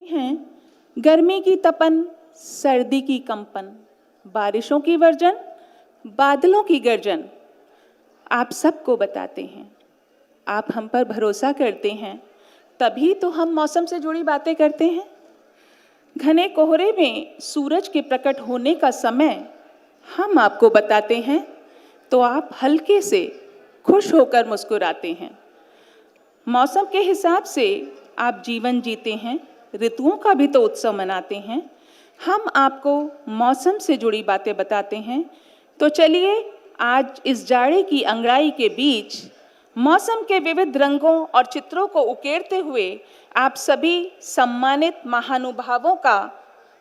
हैं गर्मी की तपन, सर्दी की कंपन, बारिशों की वर्जन, बादलों की गर्जन, आप सबको बताते हैं। आप हम पर भरोसा करते हैं, तभी तो हम मौसम से जुड़ी बातें करते हैं। घने कोहरे में सूरज के प्रकट होने का समय हम आपको बताते हैं, तो आप हल्के से खुश होकर मुस्कुराते हैं। मौसम के हिसाब से आप जीवन जीते हैं, ऋतुओं का भी तो उत्सव मनाते हैं। हम आपको मौसम से जुड़ी बातें बताते हैं। तो चलिए आज इस जाड़े की अंगड़ाई के बीच मौसम के विविध रंगों और चित्रों को उकेरते हुए आप सभी सम्मानित महानुभावों का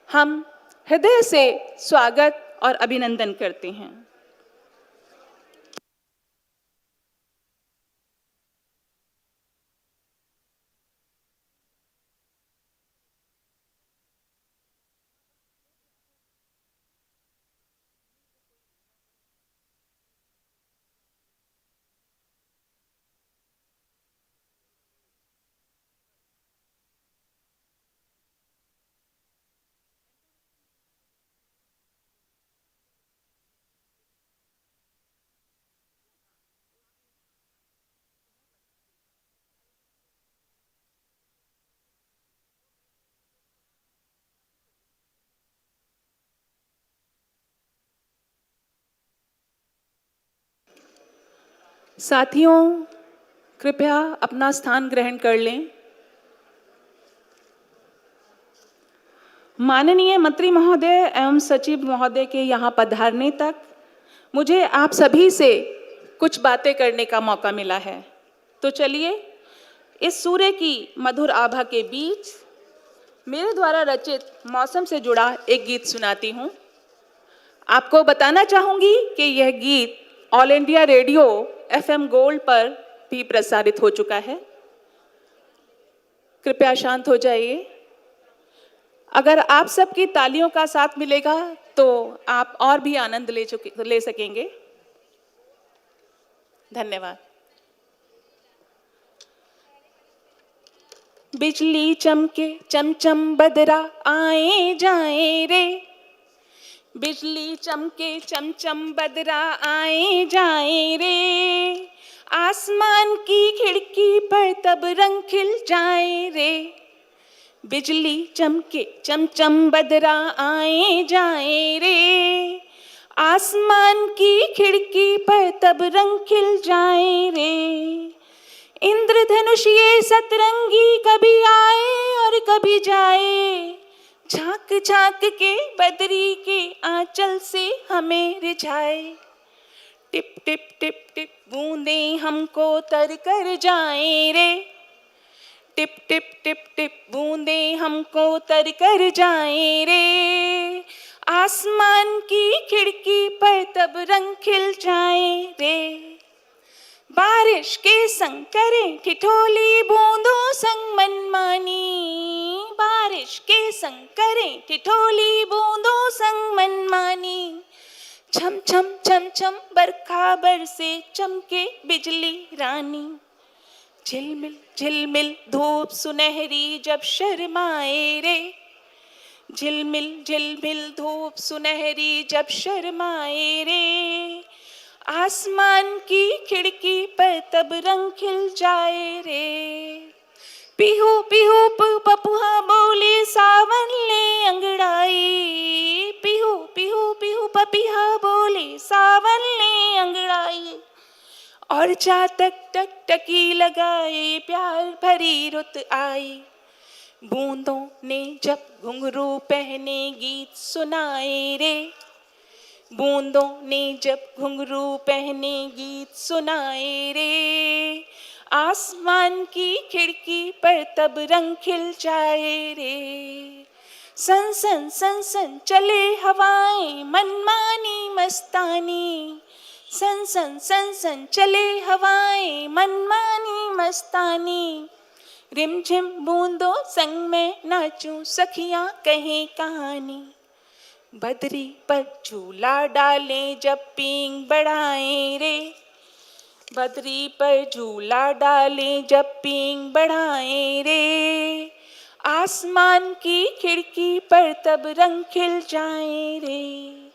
हम हृदय से स्वागत और अभिनंदन करते हैं। साथियों, कृपया अपना स्थान ग्रहण कर लें। माननीय मंत्री महोदय एवं सचिव महोदय के यहाँ पधारने तक मुझे आप सभी से कुछ बातें करने का मौका मिला है। तो चलिए इस सूर्य की मधुर आभा के बीच मेरे द्वारा रचित मौसम से जुड़ा एक गीत सुनाती हूँ। आपको बताना चाहूँगी कि यह गीत all India radio FM gold पर भी प्रसारित हो चुका है। कृपया शांत हो जाइए। अगर आप सबकी तालियों का साथ मिलेगा तो आप और भी आनंद ले सकेंगे। धन्यवाद। बिजली चमके चमचम बदरा आए जाए रे, बिजली चमके चमचम बदरा आए जाए रे, आसमान की खिड़की पर तब रंग खिल जाए रे, बिजली चमके चमचम बदरा आए जाए रे, आसमान की खिड़की पर तब रंग खिल जाए रे, इंद्रधनुष ये सतरंगी कभी आए और कभी जाए, झांक झांक के बदरी के आंचल से हमें रिझाए, टिप टिप टिप टिप बूंदें हमको तर कर जाए रे, टिप टिप टिप टिप बूंदें हमको तर कर जाए रे, आसमान की खिड़की पर तब रंग खिल जाए रे, बारिश के संग करें ठिठोली बूंदों संग मनमानी, बारिश के संग करें ठिठोली बूंदों संग मनमानी, छम छम छम छम बरखा बरसे चमके बिजली रानी, झिलमिल झिलमिल धूप सुनहरी जब शर्माए रे, झिलमिल झिलमिल धूप सुनहरी जब शर्माए रे, आसमान की खिड़की पर तब रंग खिल जाए रे, पिहू पिहू पपुहा बोले सावन ले अंगड़ाई, पिहू पिहू पिहू पपिहा बोले सावन ले अंगड़ाई, और जा तक टक टकी लगाए प्यार भरी रुत आई, बूंदों ने जब घुंघरू पहने गीत सुनाए रे, बूंदों ने जब घुंघरू पहने गीत सुनाए रे, आसमान की खिड़की पर तब रंग खिल जाए रे, सन सन सन सन चले हवाएं मनमानी मस्तानी, सन सन सन सन चले हवाएं मनमानी मस्तानी, रिमझिम बूंदों संग में नाचूं सखियां कहें कहानी, बदरी पर झूला डालें जब पींग बढ़ाएं रे, बदरी पर झूला डालें जब पींग बढ़ाएं रे, आसमान की खिड़की पर तब रंग खिल जाए रे,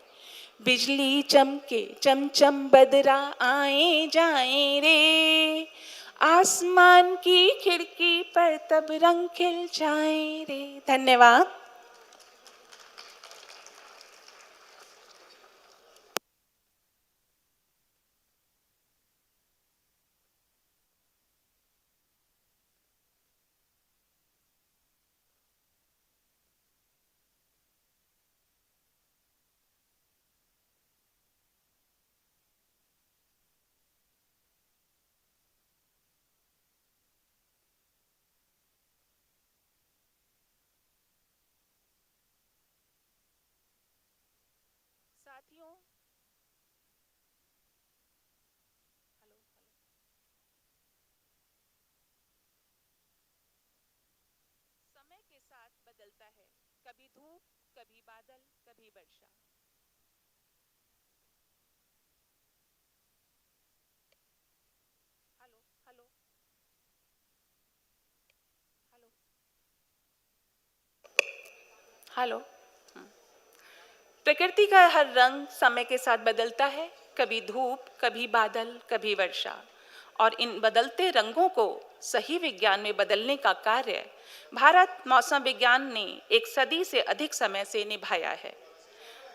बिजली चमके चमचम बदरा आए जाए रे, आसमान की खिड़की पर तब रंग खिल जाए रे। धन्यवाद। साथियों, समय के साथ बदलता है, कभी धूप, कभी बादल, कभी वर्षा। Hello hello hello hello. प्रकृति का हर रंग समय के साथ बदलता है, कभी धूप, कभी बादल, कभी वर्षा। और इन बदलते रंगों को सही विज्ञान में बदलने का कार्य भारत मौसम विज्ञान ने एक सदी से अधिक समय से निभाया है।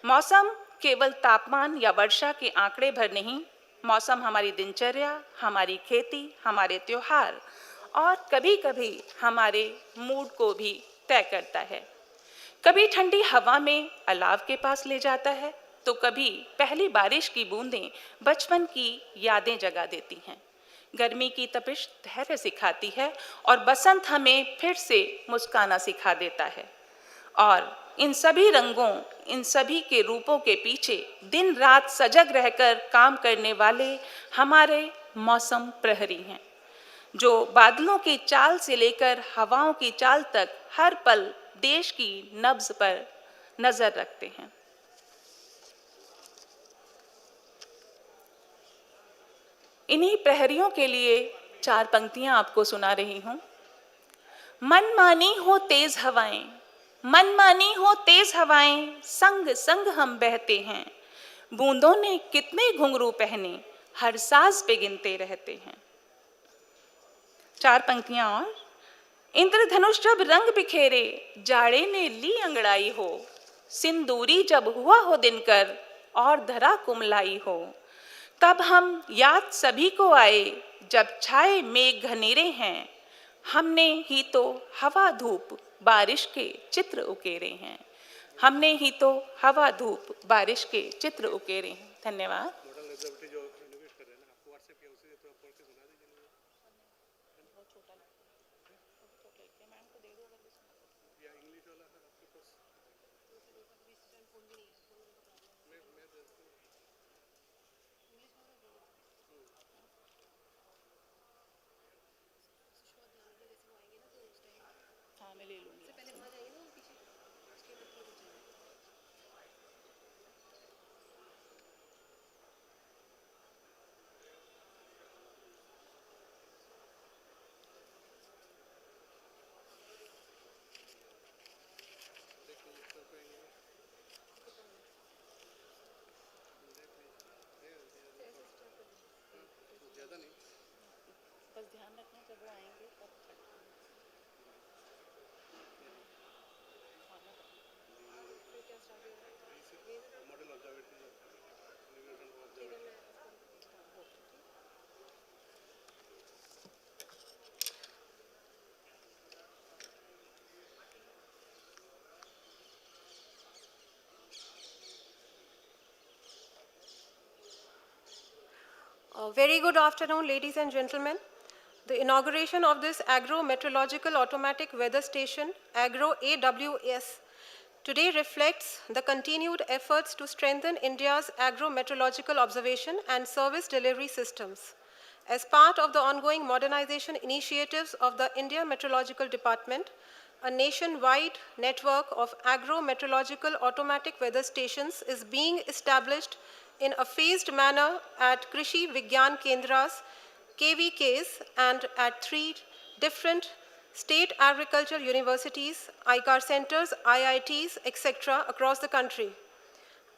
मौसम केवल तापमान या वर्षा के आंकड़े भर नहीं, मौसम हमारी दिनचर्या, हमारी खेती, हमारे त्योहार और कभी-कभी हमारे मूड को भी तय करता है। कभी ठंडी हवा में अलाव के पास ले जाता है, तो कभी पहली बारिश की बूंदें बचपन की यादें जगा देती हैं। गर्मी की तपिश धैर्य सिखाती है और बसंत हमें फिर से मुस्काना सिखा देता है। और इन सभी रंगों, इन सभी के रूपों के पीछे दिन रात सजग रहकर काम करने वाले हमारे मौसम प्रहरी हैं, जो बादलों की चाल से लेकर हवाओं की चाल तक हर पल देश की नब्ज पर नजर रखते हैं। इन्हीं प्रहरियों के लिए 4 पंक्तियां आपको सुना रही हूं। मनमानी हो तेज हवाएं, मनमानी हो तेज हवाएं, संग संग हम बहते हैं, बूंदों ने कितने घुंघरू पहने, हर साज पे गिनते रहते हैं। 4 पंक्तियां और। इंद्रधनुष जब रंग बिखेरे, जाड़े ने ली अंगड़ाई हो, सिंदूरी जब हुआ हो दिनकर और धरा कुमलाई हो, तब हम याद सभी को आए जब छाए मेघ घनेरे हैं, हमने ही तो हवा धूप बारिश के चित्र उकेरे हैं, हमने ही तो हवा धूप बारिश के चित्र उकेरे हैं। धन्यवाद। बस ध्यान रखना जब वो आएंगे तब Very good afternoon, ladies and gentlemen. The inauguration of this Agro-Meteorological Automatic Weather Station, Agro-AWS, today reflects the continued efforts to strengthen India's agro-meteorological observation and service delivery systems. As part of the ongoing modernization initiatives of the India Meteorological Department, a nationwide network of agro-meteorological automatic weather stations is being established in a phased manner at Krishi Vigyan Kendras, KVKs, and at 3 different state agriculture universities, ICAR centers, IITs, etc. across the country.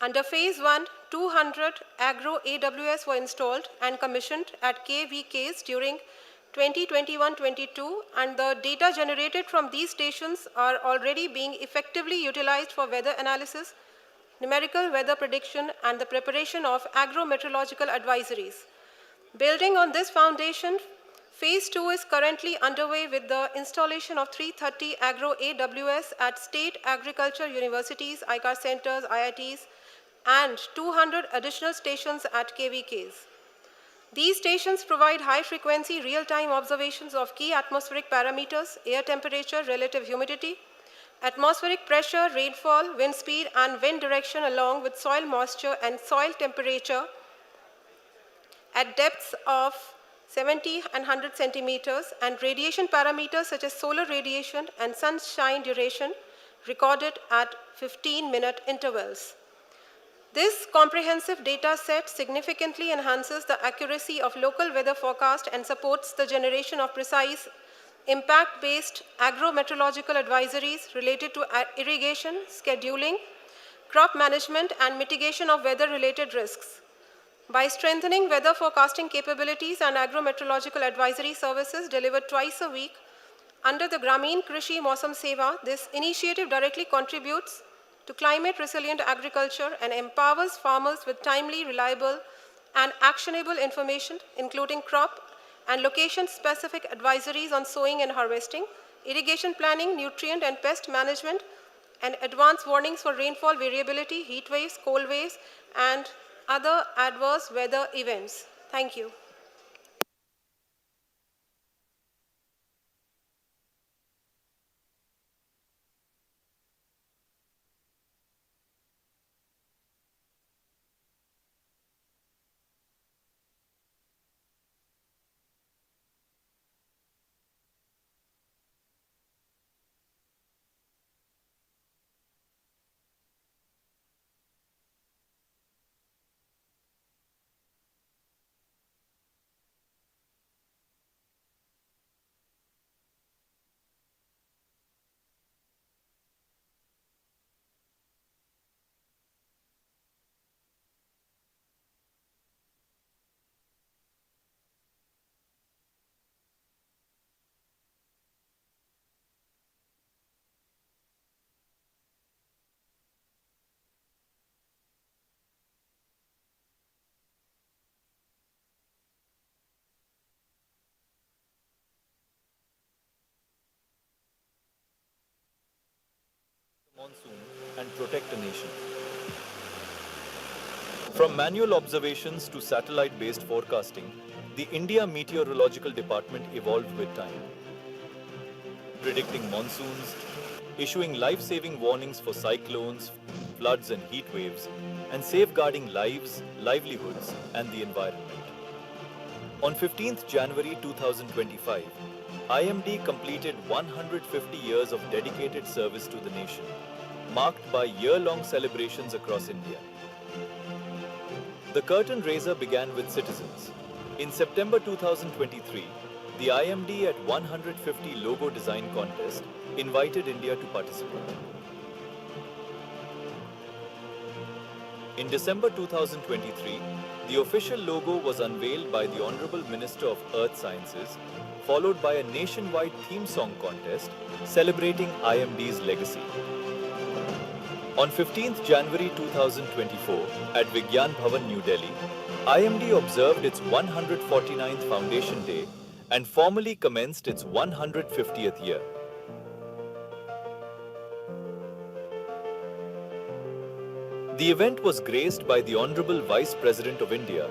Under Phase 1, 200 agro AWS were installed and commissioned at KVKs during 2021-22, and the data generated from these stations are already being effectively utilized for weather analysis, numerical weather prediction, and the preparation of agro-meteorological advisories. Building on this foundation, Phase 2 is currently underway with the installation of 330 agro AWS at state agriculture universities, ICAR centers, IITs, and 200 additional stations at KVKs. These stations provide high-frequency, real-time observations of key atmospheric parameters, air temperature, relative humidity, atmospheric pressure, rainfall, wind speed, and wind direction, along with soil moisture and soil temperature at depths of 70 and 100 centimeters, and radiation parameters such as solar radiation and sunshine duration recorded at 15-minute intervals. This comprehensive data set significantly enhances the accuracy of local weather forecast and supports the generation of precise, impact-based agro-meteorological advisories related to irrigation, scheduling, crop management, and mitigation of weather-related risks. By strengthening weather forecasting capabilities and agro-meteorological advisory services delivered twice a week under the Grameen Krishi Mausam Seva, this initiative directly contributes to climate-resilient agriculture and empowers farmers with timely, reliable, and actionable information, including crop and location-specific advisories on sowing and harvesting, irrigation planning, nutrient and pest management, and advanced warnings for rainfall variability, heat waves, cold waves, and other adverse weather events. Thank you. Monsoon and protect a nation. From manual observations to satellite-based forecasting, the India Meteorological Department evolved with time. Predicting monsoons, issuing life-saving warnings for cyclones, floods and heat waves, and safeguarding lives, livelihoods, and the environment. On 15th January 2025, IMD completed 150 years of dedicated service to the nation, marked by year-long celebrations across India. The curtain raiser began with citizens. In September 2023, the IMD at 150 logo design contest invited India to participate. In December 2023, the official logo was unveiled by the Honorable Minister of Earth Sciences, followed by a nationwide theme song contest celebrating IMD's legacy. On 15th January 2024, at Vigyan Bhavan, New Delhi, IMD observed its 149th Foundation Day and formally commenced its 150th year. The event was graced by the Honorable Vice President of India,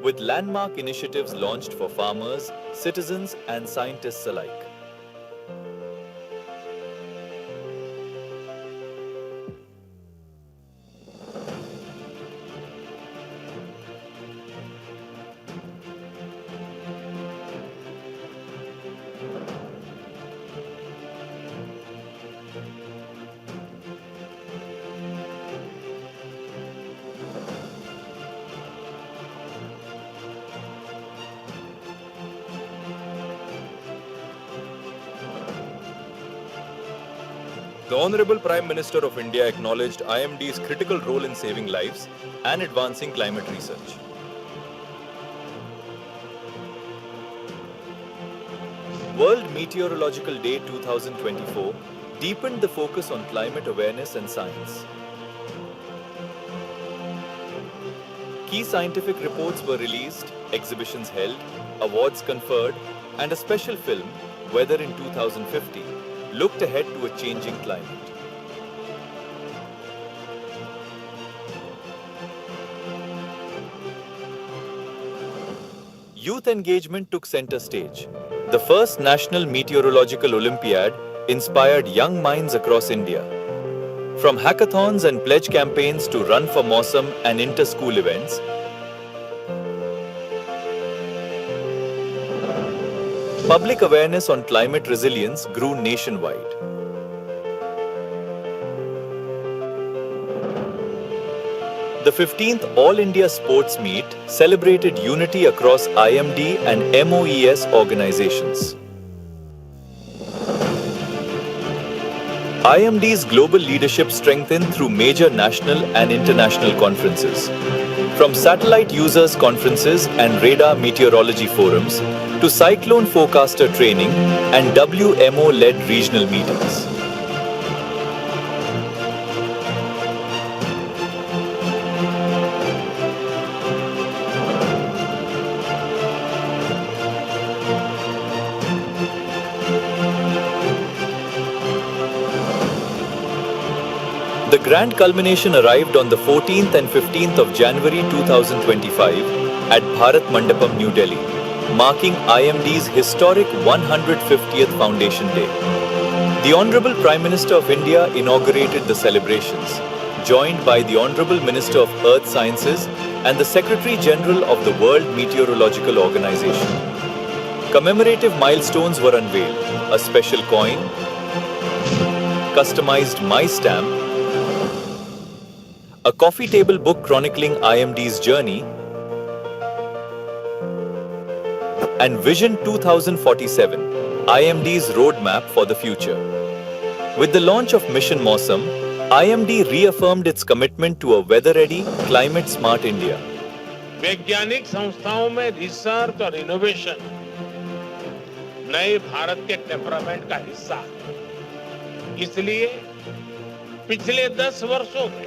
with landmark initiatives launched for farmers, citizens, and scientists alike. The Honorable Prime Minister of India acknowledged IMD's critical role in saving lives and advancing climate research. World Meteorological Day 2024 deepened the focus on climate awareness and science. Key scientific reports were released, exhibitions held, awards conferred, and a special film, Weather in 2050, looked ahead to a changing climate. Youth engagement took center stage. The first National Meteorological Olympiad inspired young minds across India. From hackathons and pledge campaigns to Run for Mausam and inter-school events, public awareness on climate resilience grew nationwide. The 15th All India Sports Meet celebrated unity across IMD and MOES organizations. IMD's global leadership strengthened through major national and international conferences. From satellite users conferences and radar meteorology forums to cyclone forecaster training and WMO-led regional meetings. The grand culmination arrived on the 14th and 15th of January 2025 at Bharat Mandapam, New Delhi, marking IMD's historic 150th Foundation Day. The Honorable Prime Minister of India inaugurated the celebrations, joined by the Honorable Minister of Earth Sciences and the Secretary General of the World Meteorological Organization. Commemorative milestones were unveiled: a special coin, customized My Stamp, a coffee table book chronicling IMD's journey, and Vision 2047, IMD's roadmap for the future. With the launch of Mission Mausam, IMD reaffirmed its commitment to a weather-ready, climate-smart India. वैज्ञानिक संस्थाओं में research और innovation नए भारत के temperament का हिस्सा है। इसलिए पिछले 10 वर्षों में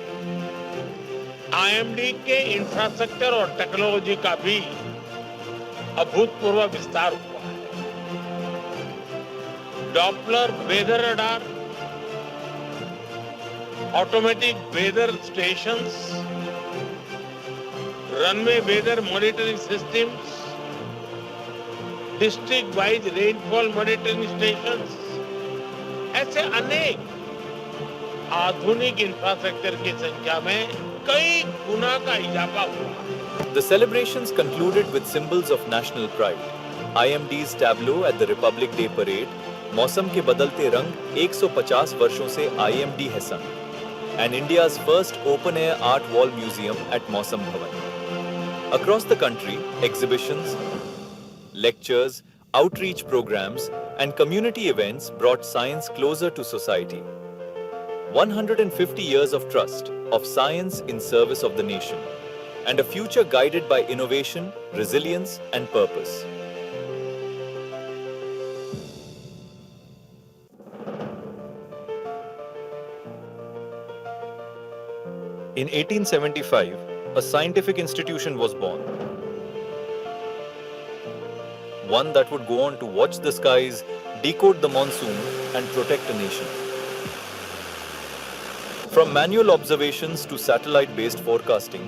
आईएमडी के इंफ्रास्ट्रक्चर और टेक्नोलॉजी का भी अभूतपूर्व विस्तार हुआ है। Doppler weather radar, automatic weather stations, runway weather monitoring systems, district wise rainfall monitoring stations, ऐसे अनेक आधुनिक इंफ्रास्ट्रक्चर की संख्या में कई गुना का इजाफा हुआ। The celebrations concluded with symbols of national pride. IMD's tableau at the Republic Day parade, मौसम के बदलते रंग 150 वर्षों से IMD है संग, and India's first open-air art wall museum at Mausam Bhavan. Across the country, exhibitions, lectures, outreach programs, and community events brought science closer to society. 150 years of trust, of science in service of the nation, and a future guided by innovation, resilience, and purpose. In 1875, a scientific institution was born. One that would go on to watch the skies, decode the monsoon, and protect a nation. From manual observations to satellite-based forecasting,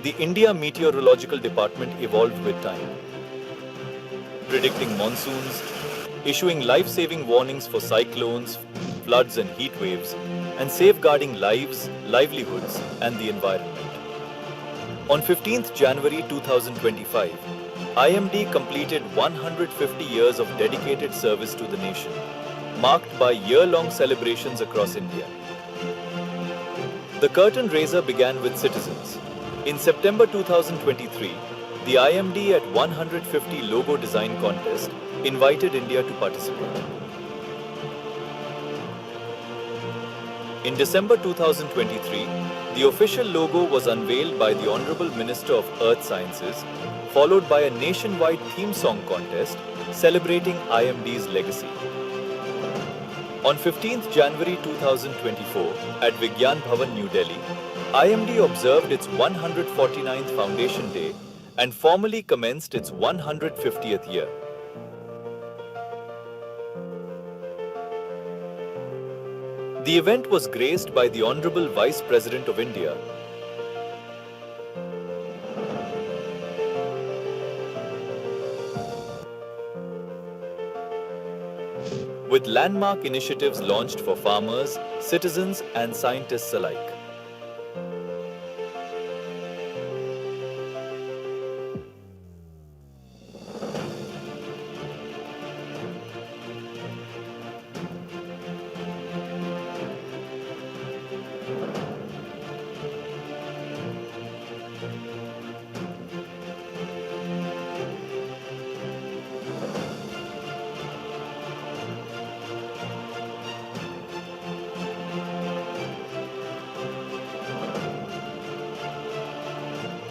the India Meteorological Department evolved with time. Predicting monsoons, issuing life-saving warnings for cyclones, floods and heat waves, and safeguarding lives, livelihoods, and the environment. On 15th January 2025, IMD completed 150 years of dedicated service to the nation, marked by year-long celebrations across India. The curtain raiser began with citizens. In September 2023, the IMD at 150 logo design contest invited India to participate. In December 2023, the official logo was unveiled by the Honorable Minister of Earth Sciences, followed by a nationwide theme song contest celebrating IMD's legacy. On 15th January 2024, at Vigyan Bhavan, New Delhi, IMD observed its 149th Foundation Day and formally commenced its 150th year. The event was graced by the Honorable Vice President of India, with landmark initiatives launched for farmers, citizens, and scientists alike.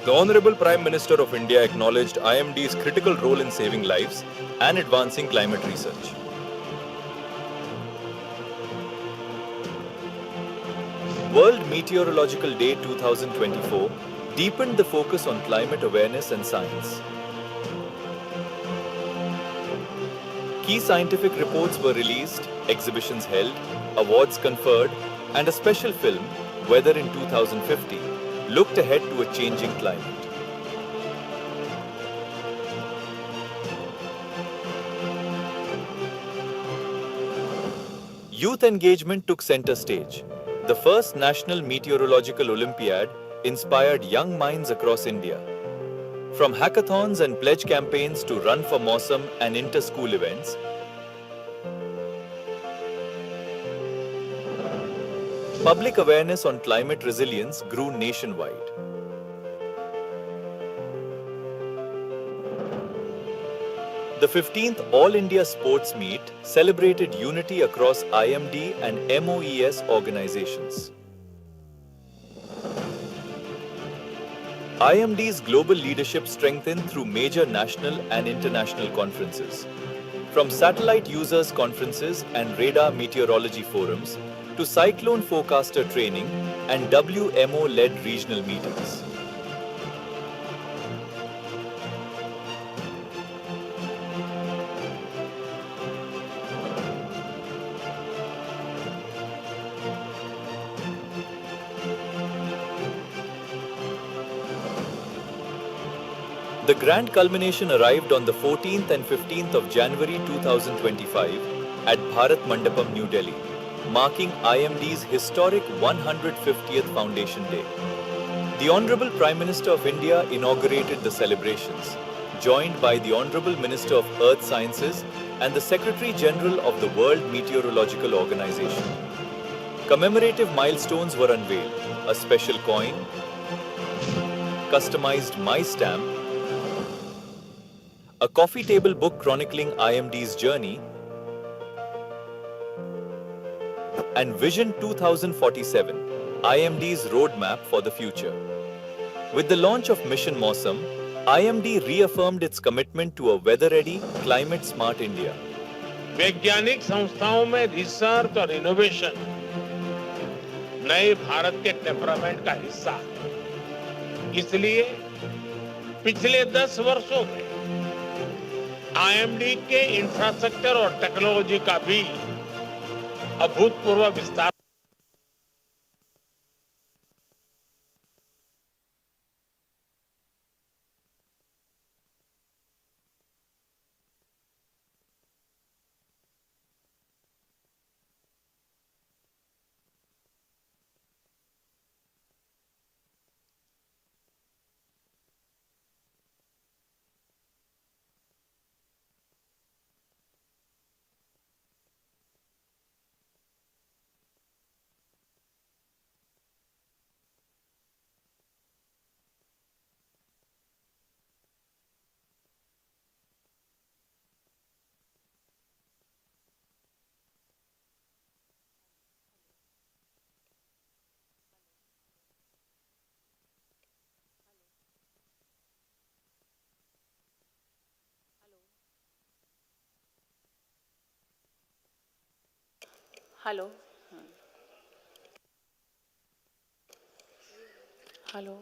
The Honorable Prime Minister of India acknowledged IMD's critical role in saving lives and advancing climate research. World Meteorological Day 2024 deepened the focus on climate awareness and science. Key scientific reports were released, exhibitions held, awards conferred, and a special film, Weather in 2050, looked ahead to a changing climate. Youth engagement took center stage. The first National Meteorological Olympiad inspired young minds across India. From hackathons and pledge campaigns to Run for Mausam and inter-school events, public awareness on climate resilience grew nationwide. The 15th All India Sports Meet celebrated unity across IMD and MOES organizations. IMD's global leadership strengthened through major national and international conferences. From satellite users conferences and radar meteorology forums to cyclone forecaster training and WMO-led regional meetings. The grand culmination arrived on the 14th and 15th of January 2025 at Bharat Mandapam, New Delhi, marking IMD's historic 150th Foundation Day. The Honorable Prime Minister of India inaugurated the celebrations, joined by the Honorable Minister of Earth Sciences and the Secretary General of the World Meteorological Organization. Commemorative milestones were unveiled: a special coin, customized My Stamp, a coffee table book chronicling IMD's journey, and Vision 2047, IMD's roadmap for the future. With the launch of Mission Mausam, IMD reaffirmed its commitment to a weather-ready, climate-smart India. वैज्ञानिक संस्थाओं में research और innovation नए भारत के temperament का हिस्सा है। इसलिए पिछले 10 वर्षों में आईएमडी के इंफ्रास्ट्रक्चर और टेक्नोलॉजी का भी अभूतपूर्व विस्तार हेलो हेलो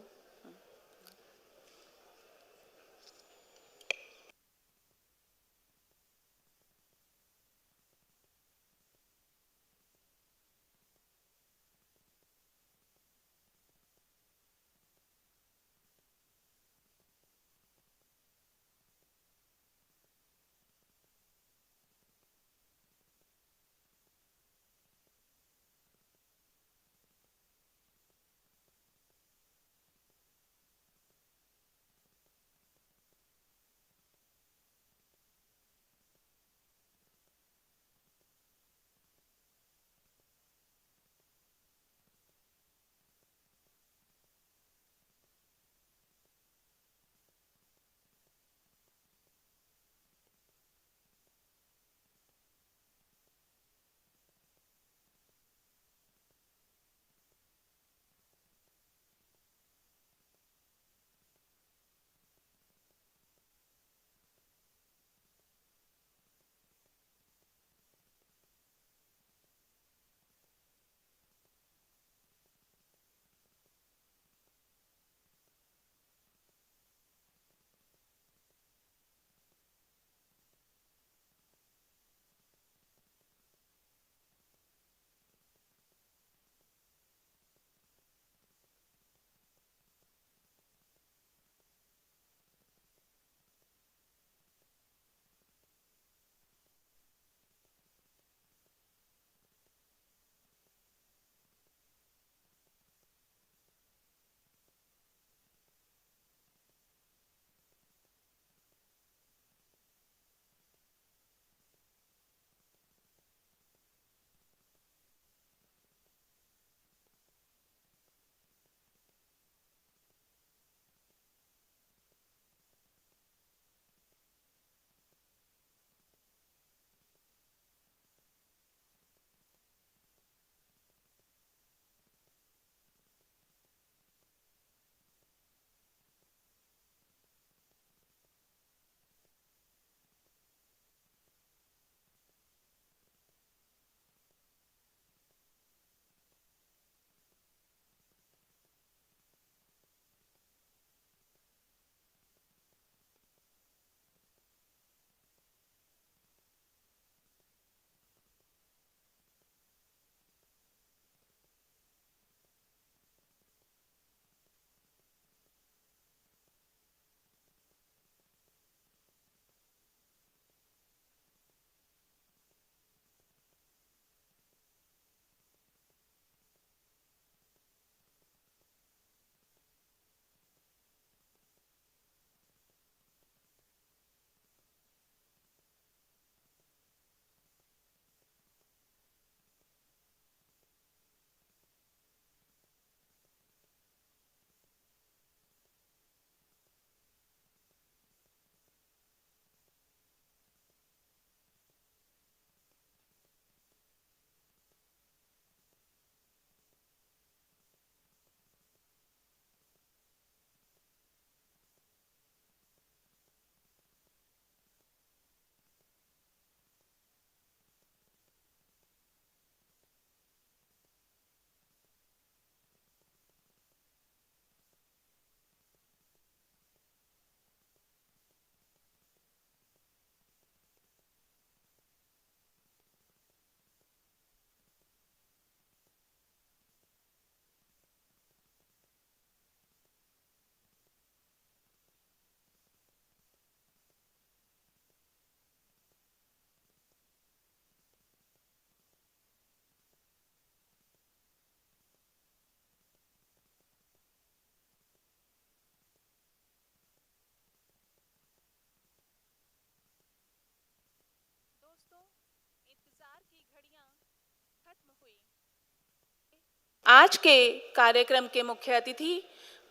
आज के कार्यक्रम के मुख्य अतिथि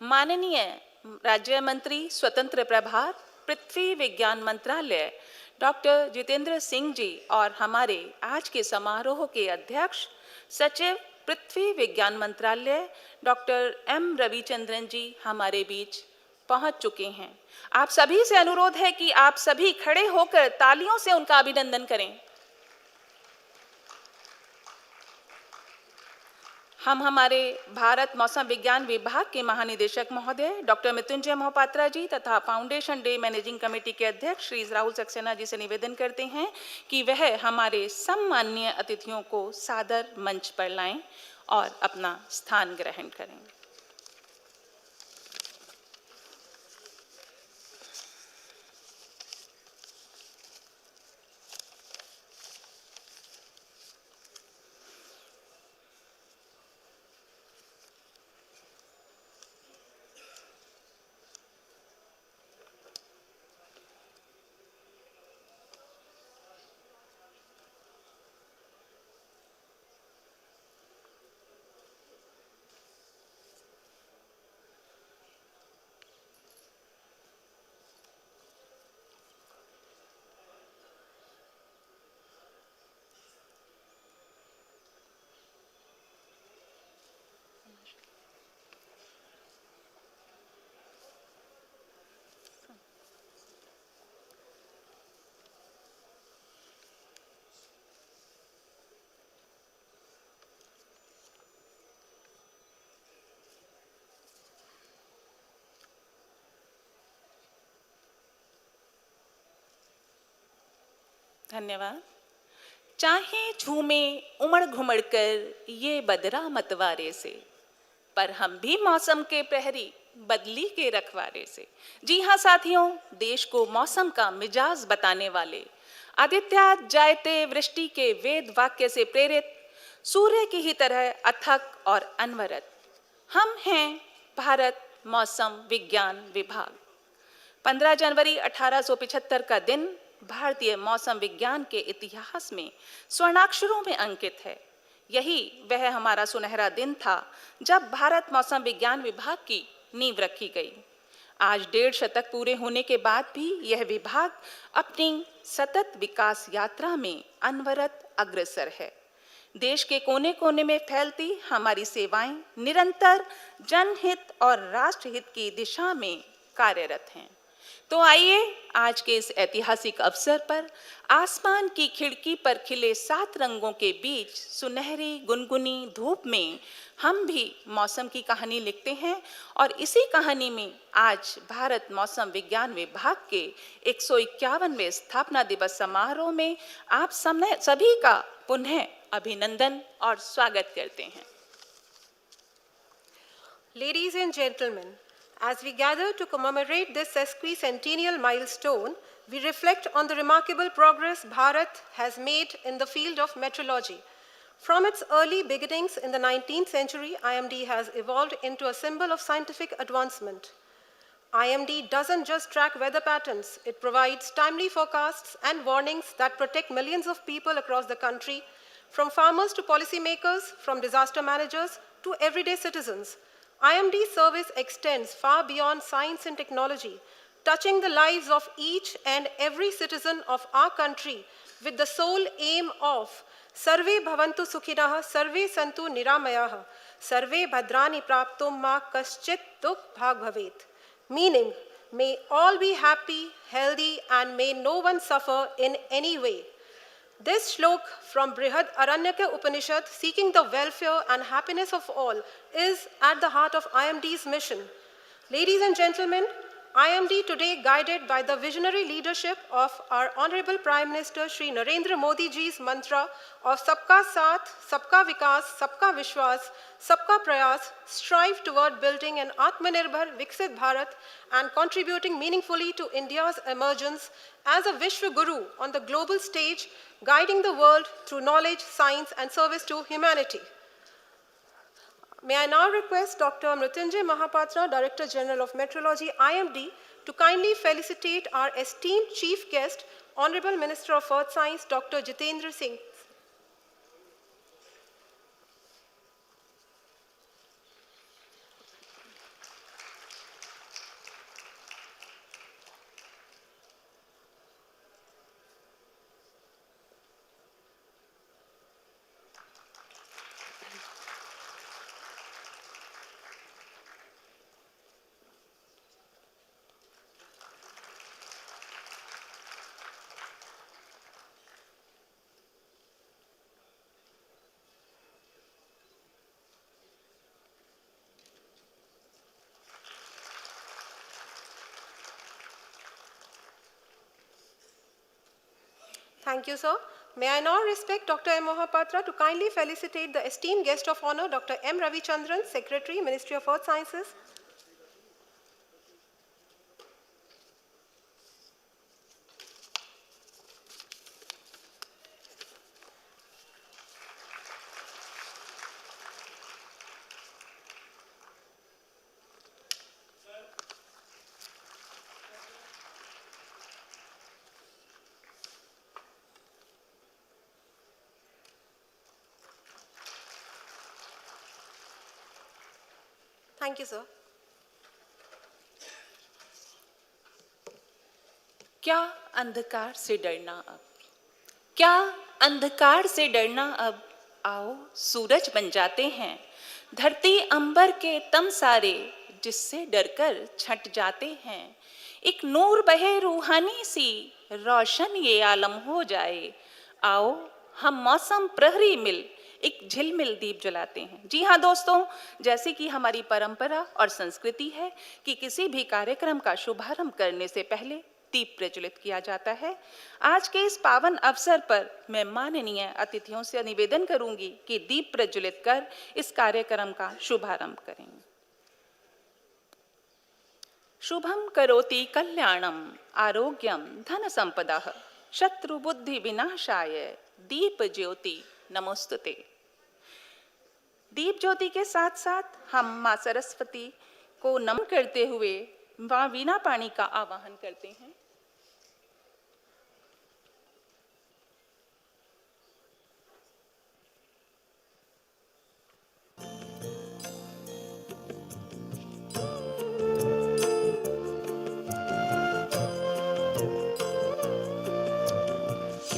माननीय राज्य मंत्री स्वतंत्र प्रभार पृथ्वी विज्ञान मंत्रालय डॉक्टर जितेंद्र सिंह जी और हमारे आज के समारोह के अध्यक्ष सचिव पृथ्वी विज्ञान मंत्रालय डॉक्टर एम रविचंद्रन जी हमारे बीच पहुंच चुके हैं। आप सभी से अनुरोध है कि आप सभी खड़े होकर तालियों से उनका अभिनंदन करें। हम हमारे भारत मौसम विज्ञान विभाग के महानिदेशक महोदय डॉक्टर मृत्युंजय मोहपात्रा जी तथा फाउंडेशन डे मैनेजिंग कमेटी के अध्यक्ष श्री राहुल सक्सेना जी से निवेदन करते हैं कि वह हमारे सम्माननीय अतिथियों को सादर मंच पर लाएं और अपना स्थान ग्रहण करें। धन्यवाद। चाहे झूमे उमड़ घुमड़ कर ये बदरा मतवारे से, पर हम भी मौसम के प्रहरी बदली के रखवारे से। जी हाँ साथियों, देश को मौसम का मिजाज बताने वाले आदित्यात जायते वृष्टि के वेद वाक्य से प्रेरित सूर्य की ही तरह अथक और अनवरत हम हैं भारत मौसम विज्ञान विभाग। 15 जनवरी 1875 का दिन भारतीय मौसम विज्ञान के इतिहास में स्वर्णाक्षरों में अंकित है। यही वह हमारा सुनहरा दिन था जब भारत मौसम विज्ञान विभाग की नींव रखी गई। आज 1.5 शतक पूरे होने के बाद भी यह विभाग अपनी सतत विकास यात्रा में अनवरत अग्रसर है। देश के कोने कोने में फैलती हमारी सेवाएं निरंतर जनहित और राष्ट्रहित की दिशा में कार्यरत हैं। तो आइए आज के इस ऐतिहासिक अवसर पर आसमान की खिड़की पर खिले 7 रंगों के बीच सुनहरी गुनगुनी धूप में हम भी मौसम की कहानी लिखते हैं और इसी कहानी में आज भारत मौसम विज्ञान विभाग के 151वें स्थापना दिवस समारोह में आप सभी का पुनः अभिनंदन और स्वागत करते हैं। Ladies and gentlemen, as we gather to commemorate this sesquicentennial milestone, we reflect on the remarkable progress Bharat has made in the field of meteorology. From its early beginnings in the 19th century, IMD has evolved into a symbol of scientific advancement. IMD doesn't just track weather patterns, it provides timely forecasts and warnings that protect millions of people across the country, from farmers to policymakers, from disaster managers to everyday citizens. IMD's service extends far beyond science and technology, touching the lives of each and every citizen of our country with the sole aim of Sarve bhavantu sukhinah, sarve santu niramayah, sarve bhadrani praptum ma kaschit dukh bhag bhavet. Meaning, may all be happy, healthy, and may no one suffer in any way. This shlok from Brihad Aranyaka Upanishad, seeking the welfare and happiness of all, is at the heart of IMD's mission. Ladies and gentlemen, IMD today, guided by the visionary leadership of our Honorable Prime Minister Shri Narendra Modi ji's mantra of Sabka Saath, Sabka Vikas, Sabka Vishwas, Sabka Prayas, strive toward building an Atmanirbhar Viksit Bharat and contributing meaningfully to India's emergence as a Vishwa Guru on the global stage, guiding the world through knowledge, science, and service to humanity. May I now request Dr. Mrityunjay Mahapatra, Director General of Meteorology, IMD, to kindly felicitate our esteemed Chief Guest, Honorable Minister of Earth Science, Dr. Jitendra Singh. Thank you, sir. May I now respect Dr. M. Mohapatra to kindly felicitate the esteemed guest of honor, Dr. M. Ravichandran, Secretary, Ministry of Earth Sciences. Thank you, sir. क्या अंधकार से डरना अब, क्या अंधकार से डरना अब, आओ सूरज बन जाते हैं, धरती अंबर के तम सारे जिससे डरकर छट जाते हैं। एक नूर बहे रूहानी सी, रोशन ये आलम हो जाए, आओ हम मौसम प्रहरी मिल एक झिलमिल दीप जलाते हैं। जी हाँ दोस्तों, जैसे कि हमारी परंपरा और संस्कृति है कि किसी भी कार्यक्रम का शुभारंभ करने से पहले दीप प्रज्वलित किया जाता है। आज के इस पावन अवसर पर मैं माननीय अतिथियों से निवेदन करूंगी कि दीप प्रज्वलित कर इस कार्यक्रम का शुभारंभ करें। शुभम करोति कल्याणम आरोग्यम धन संपदा शत्रु बुद्धि विनाशाय दीप ज्योति नमोस्तुते। दीप ज्योति के साथ साथ हम मां सरस्वती को नमन करते हुए मां वीणा पाणी का आवाहन करते हैं।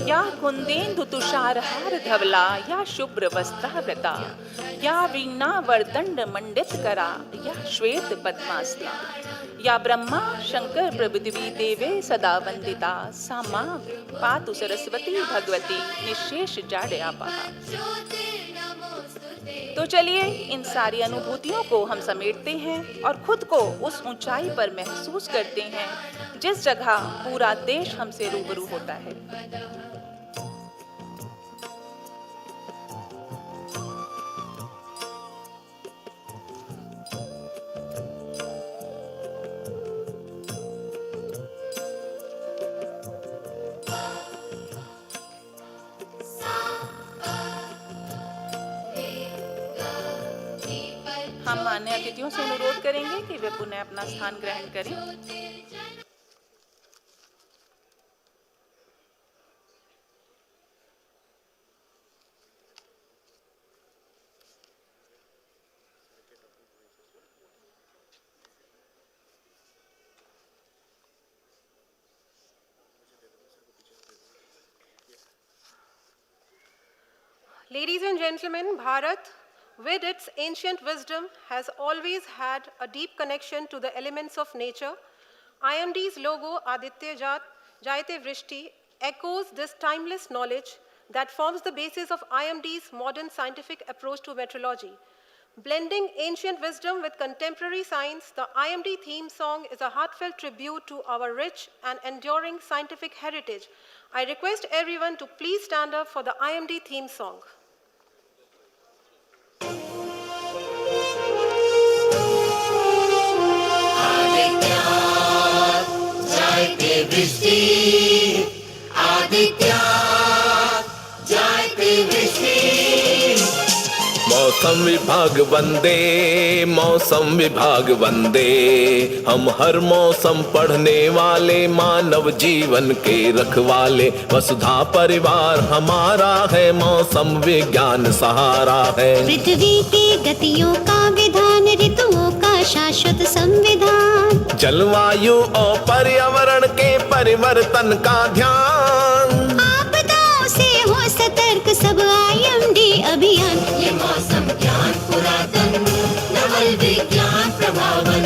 या कुंदेन्दु तुषारहार धवला या शुभ्र वस्त्रावृता या वीणा वरदंड मंडित करा या श्वेत पद्मासना या ब्रह्मा शंकर प्रभृति देवे सदा वंदिता सा मां पातु सरस्वती भगवती निशेष जाड्यापहा। तो चलिए इन सारी अनुभूतियों को हम समेटते हैं और खुद को उस ऊंचाई पर महसूस करते हैं जिस जगह पूरा देश हमसे रूबरू होता है। हम मान्य अतिथियों से अनुरोध करेंगे कि वे पुनः अपना स्थान ग्रहण करें। Ladies and gentlemen, Bharat, with its ancient wisdom, has always had a deep connection to the elements of nature. IMD's logo, Aditya Jayate Vrishti, echoes this timeless knowledge that forms the basis of IMD's modern scientific approach to meteorology. Blending ancient wisdom with contemporary science, the IMD theme song is a heartfelt tribute to our rich and enduring scientific heritage. I request everyone to please stand up for the IMD theme song. जायते वृष्टि आदित्य जायते वृष्टि। मौसम विभाग वंदे मौसम विभाग वंदे, हम हर मौसम पढ़ने वाले मानव जीवन के रखवाले। वसुधा परिवार हमारा है, मौसम विज्ञान सहारा है। पृथ्वी की गतियों का विधान, ऋतुओं का शाश्वत संविधान, जलवायु और पर्यावरण के परिवर्तन का ध्यान। आपदाओं से हो सतर्क सब IMD अभियान। ये मौसम ज्ञान पुरातन नवल विज्ञान प्रभावन।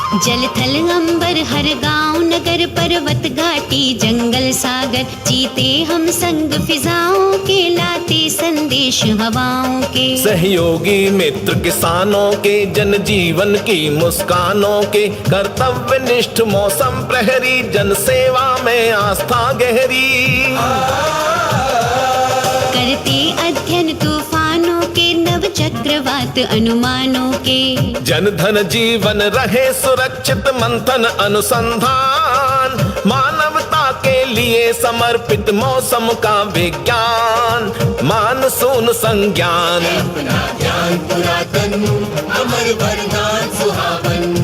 जल थल अंबर हर गांव नगर पर्वत घाटी जंगल सागर जीते हम संग फिजाओं के लाते संदेश हवाओं के। सहयोगी मित्र किसानों के जन जीवन की मुस्कानों के कर्तव्य निष्ठ मौसम प्रहरी जन सेवा में आस्था गहरी। करते अध्ययन तूफानों के नव चक्रवात अनुमानों के। जन धन जीवन रहे सुरक्षित मंथन अनुसंधान मानवता के लिए समर्पित मौसम का विज्ञान मानसून संज्ञान। अपना ज्ञान पुरातन अमर वरदान सुहावन।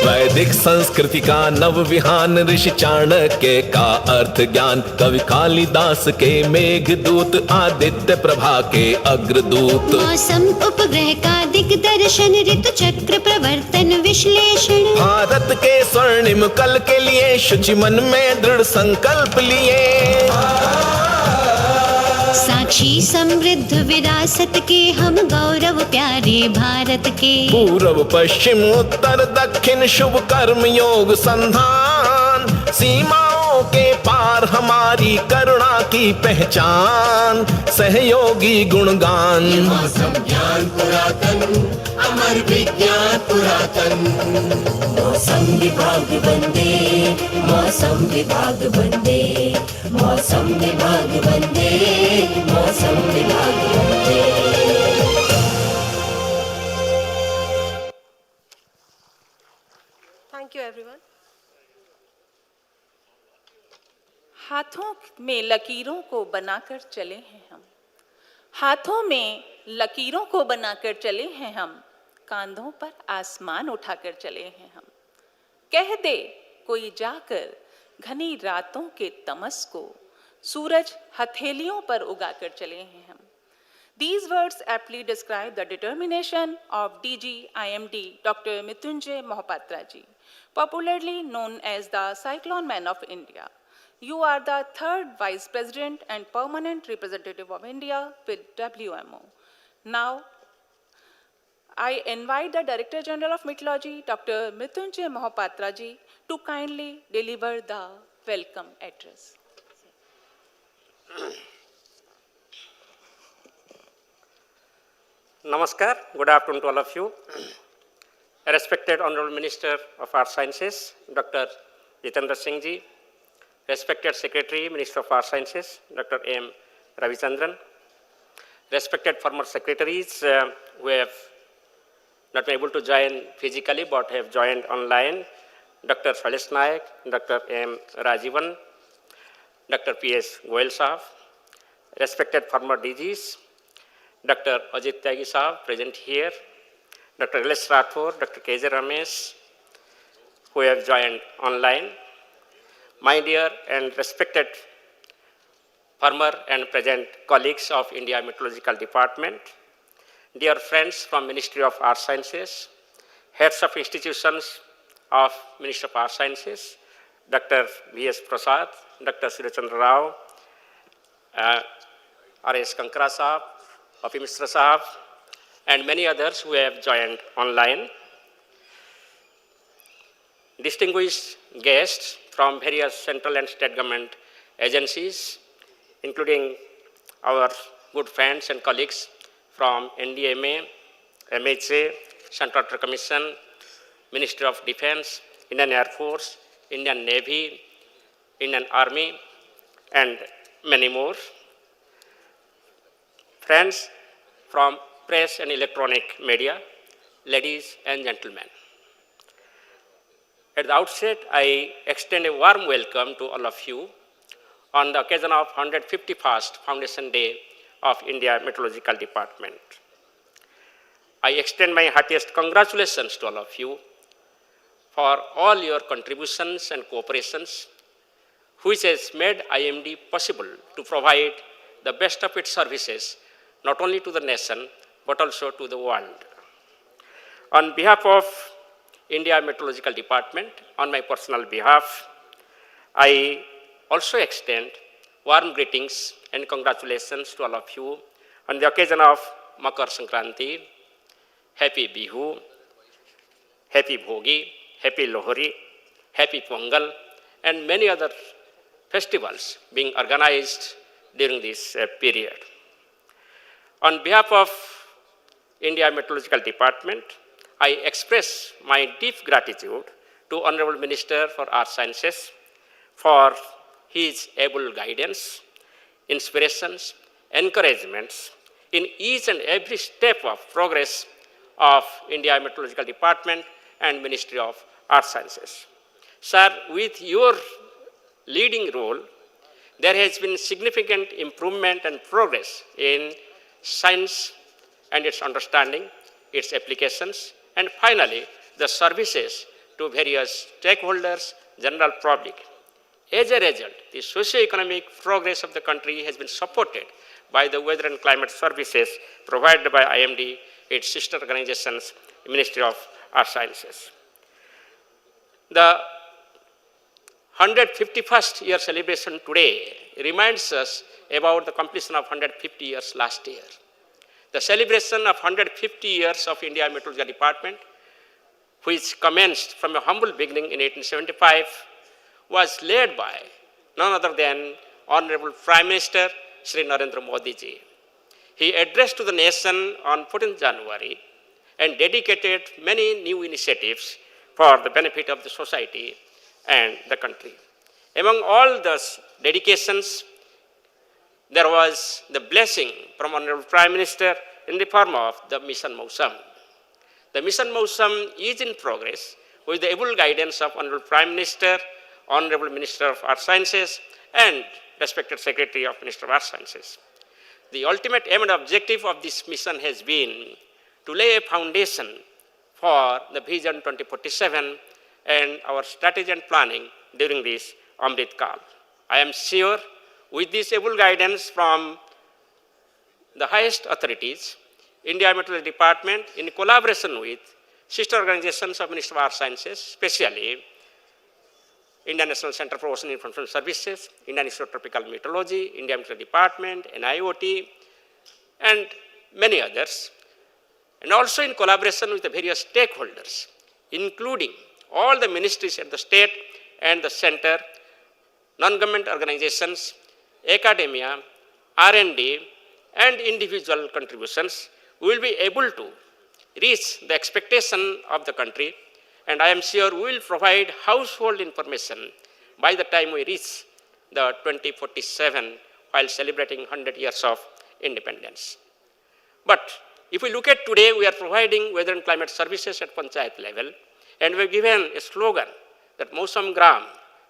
वैदिक संस्कृति का नव विहान ऋषि चाणक्य का अर्थ ज्ञान कवि कालिदास के मेघदूत आदित्य प्रभा के अग्रदूत। मौसम उपग्रह का दिग्दर्शन ऋतु चक्र प्रवर्तन विश्लेषण। भारत के स्वर्णिम कल के लिए शुचि मन में दृढ़ संकल्प लिए। साक्षी समृद्ध विरासत के हम गौरव प्यारे भारत के। पूर्व पश्चिम उत्तर दक्षिण शुभ कर्म योग संधान सीमाओं के पार हमारी करुणा की पहचान सहयोगी गुणगान। मौसम ज्ञान पुरातन अमर विज्ञान पुरातन। मौसम विभाग वंदे मौसम विभाग वंदे मौसम विभाग वंदे मौसम विभाग वंदे। Thank you, everyone. हाथों में लकीरों को बनाकर चले हैं हम, हाथों में लकीरों को बनाकर चले हैं हम, कांधों पर आसमान उठाकर चले हैं हम। कह दे कोई जाकर घनी रातों के तमस को, सूरज हथेलियों पर उगाकर चले हैं हम। These words aptly describe the determination of DG IMD Dr. Mrityunjay Mohapatra ji, popularly known as the Cyclone Man of India. You are the third Vice President and permanent representative of India with WMO. Now, I invite the Director General of Meteorology, Dr. Mrityunjay Mohapatra ji, to kindly deliver the welcome address. Namaskar, good afternoon to all of you. Respected Honorable Minister of Earth Sciences, Dr. Jitendra Singh ji, respected Secretary, Minister of Earth Sciences, Dr. M. Ravichandran, respected former secretaries who have not been able to join physically but have joined online, Dr. Shailesh Nayak, Dr. M. Rajivan, Dr. P.S. Goyal Sahab, respected former DGs, Dr. Ajit Tyagi Sahab, present here, Dr. L.S. Rathore, Dr. K.J. Ramesh, who have joined online, my dear and respected former and present colleagues of India Meteorological Department, dear friends from Ministry of Earth Sciences, heads of institutions of Ministry of Earth Sciences, Dr. V.S. Prasad, Dr. Surachandra Rao, R.S. Kankara Sahab, Api Mishra Sahab, and many others who have joined online. Distinguished guests from various central and state government agencies, including our good friends and colleagues from NDMA, MHA, Central Water Commission, Ministry of Defense, Indian Air Force, Indian Navy, Indian Army, and many more. Friends from press and electronic media, ladies and gentlemen. At the outset, I extend a warm welcome to all of you on the occasion of 151st Foundation Day of India Meteorological Department. I extend my heartiest congratulations to all of you for all your contributions and cooperations, which has made IMD possible to provide the best of its services, not only to the nation, but also to the world. On behalf of India Meteorological Department, on my personal behalf, I also extend warm greetings and congratulations to all of you on the occasion of Makar Sankranti, Happy Bihu, Happy Bhogi, Happy Lohri, Happy Pongal, and many other festivals being organized during this period. On behalf of India Meteorological Department, I express my deep gratitude to Honorable Minister for Earth Sciences for his able guidance, inspirations, encouragements in each and every step of progress of India Meteorological Department and Ministry of Earth Sciences. Sir, with your leading role, there has been significant improvement and progress in science and its understanding, its applications, and finally, the services to various stakeholders, general public. As a result, the socio-economic progress of the country has been supported by the weather and climate services provided by IMD, its sister organizations, Ministry of Earth Sciences. The 151st year celebration today reminds us about the completion of 150 years last year. The celebration of 150 years of India Meteorological Department, which commenced from a humble beginning in 1875, was led by none other than Honorable Prime Minister Sri Narendra Modi ji. He addressed to the nation on 14th January and dedicated many new initiatives for the benefit of the society and the country. Among all those dedications, there was the blessing from Honorable Prime Minister in the form of the Mission Mausam. The Mission Mausam is in progress with the able guidance of Honorable Prime Minister, Honorable Minister of Earth Sciences, and respected Secretary of Ministry of Earth Sciences. The ultimate aim and objective of this mission has been to lay a foundation for the Vision 2047 and our strategy and planning during this Amrit Kal. I am sure with this able guidance from the highest authorities, India Meteorological Department, in collaboration with sister organizations of Ministry of Earth Sciences, especially Indian National Center for Ocean Information Services, Indian Institute of Tropical Meteorology, India Meteorological Department, NIOT, and many others, and also in collaboration with the various stakeholders, including all the ministries at the state and the center, non-government organizations, academia, R&D, and individual contributions, we will be able to reach the expectation of the country, and I am sure we will provide household information by the time we reach the 2047 while celebrating 100 years of independence. But if we look at today, we are providing weather and climate services at Panchayat level, and we have given a slogan that Mausam Gram,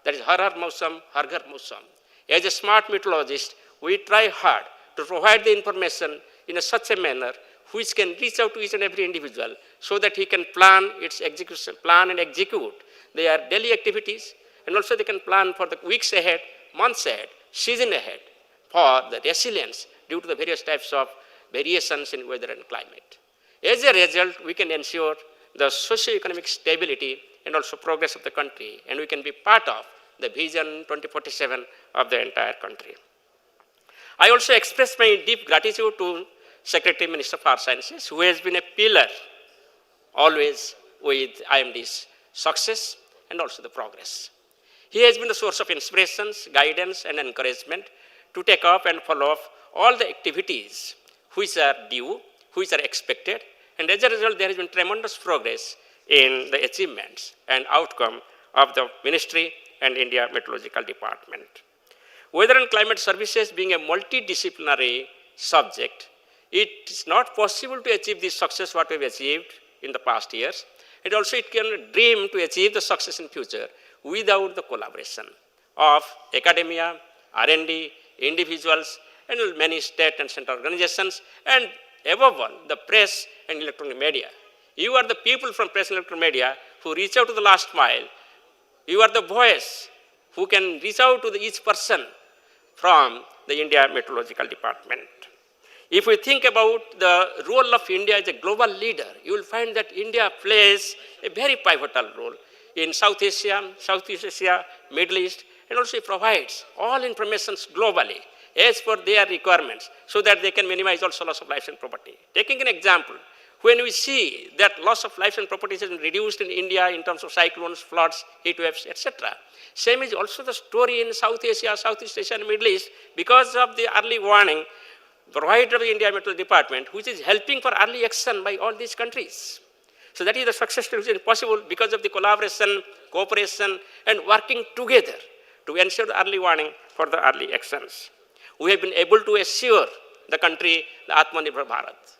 that is Har Har Mausam, Har Ghar Mausam. As a smart meteorologist, we try hard to provide the information in such a manner which can reach out to each and every individual so that he can plan its execution, plan and execute their daily activities, and also they can plan for the weeks ahead, months ahead, season ahead for the resilience due to the various types of variations in weather and climate. As a result, we can ensure the socio-economic stability and also progress of the country, and we can be part of the Vision 2047 of the entire country. I also express my deep gratitude to Secretary Minister of Earth Sciences, who has been a pillar always with IMD's success and also the progress. He has been the source of inspirations, guidance, and encouragement to take up and follow up all the activities which are due, which are expected, and as a result, there has been tremendous progress in the achievements and outcome of the ministry and India Meteorological Department. Weather and climate services being a multidisciplinary subject, it is not possible to achieve this success what we have achieved in the past years, and also it can dream to achieve the success in future without the collaboration of academia, R&D, individuals, and many state and central organizations, and above all, the press and electronic media. You are the people from press and electronic media who reach out to the last mile. You are the voice who can reach out to each person from the India Meteorological Department. If we think about the role of India as a global leader, you will find that India plays a very pivotal role in Southeast Asia, Middle East, and also it provides all information globally as per their requirements so that they can minimize also loss of life and property. Taking an example, when we see that loss of life and property has been reduced in India in terms of cyclones, floods, heat waves, etc. Same is also the story in South Asia, Southeast Asia and Middle East because of the early warning provided by the India Meteorological Department, which is helping for early action by all these countries. So that is the success story which is possible because of the collaboration, cooperation and working together to ensure the early warning for the early actions. We have been able to assure the country the Atmanirbhar Bharat.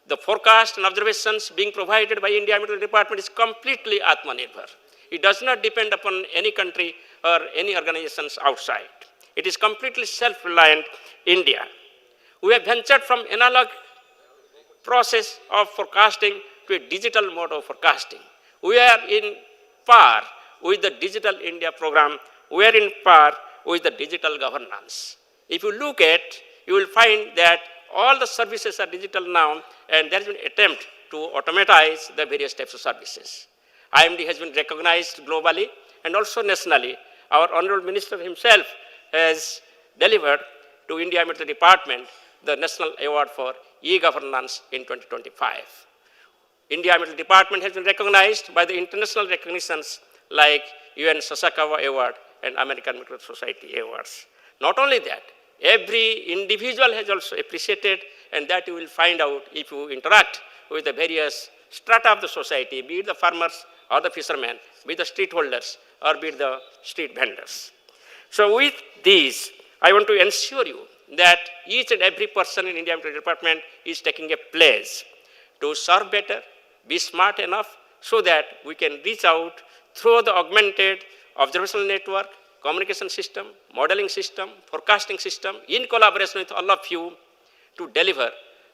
The forecast and observations being provided by India Meteorological Department is completely Atmanirbhar. It does not depend upon any country or any organizations outside. It is completely self-reliant India. We have ventured from analog process of forecasting to a digital mode of forecasting. We are in par with the Digital India program. We are in par with the digital governance. If you look at, you will find that all the services are digital now, and there has been an attempt to automatize the various types of services. IMD has been recognized globally and also nationally. Our Honorable Minister himself has delivered to India Meteorological Department the National Award for E-Governance in 2025. India Meteorological Department has been recognized by the international recognitions like UN Sasakawa Award and American Meteorological Society Awards. Not only that, every individual has also appreciated, and that you will find out if you interact with the various strata of the society, be it the farmers or the fishermen, be it the street holders or be it the street vendors. So with these, I want to ensure you that each and every person in India Meteorological Department is taking a pledge to serve better, be smart enough so that we can reach out through the augmented observational network, communication system, modeling system, forecasting system, in collaboration with all of you to deliver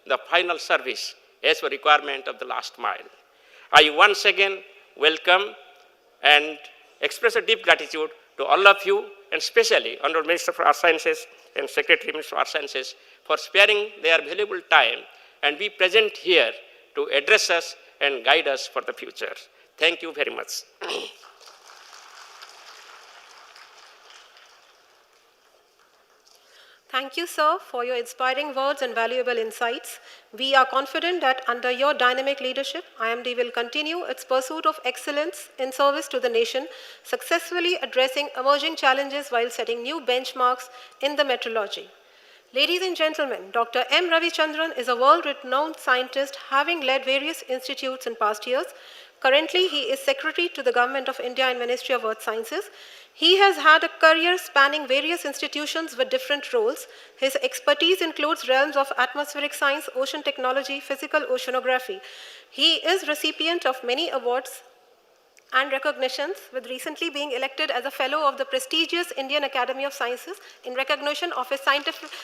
the final service as per requirement of the last mile. I once again welcome and express a deep gratitude to all of you, and especially Honorable Minister for Earth Sciences and Secretary Minister of Earth Sciences for sparing their valuable time and be present here to address us and guide us for the future. Thank you very much. Thank you, sir, for your inspiring words and valuable insights. We are confident that under your dynamic leadership, IMD will continue its pursuit of excellence in service to the nation, successfully addressing emerging challenges while setting new benchmarks in the meteorology. Ladies and gentlemen, Dr. M. Ravichandran is a world-renowned scientist having led various institutes in past years. Currently, he is Secretary to the Government of India and Ministry of Earth Sciences. He has had a career spanning various institutions with different roles. His expertise includes realms of atmospheric science, ocean technology, physical oceanography. He is recipient of many awards and recognitions, with recently being elected as a fellow of the prestigious Indian Academy of Sciences in recognition of his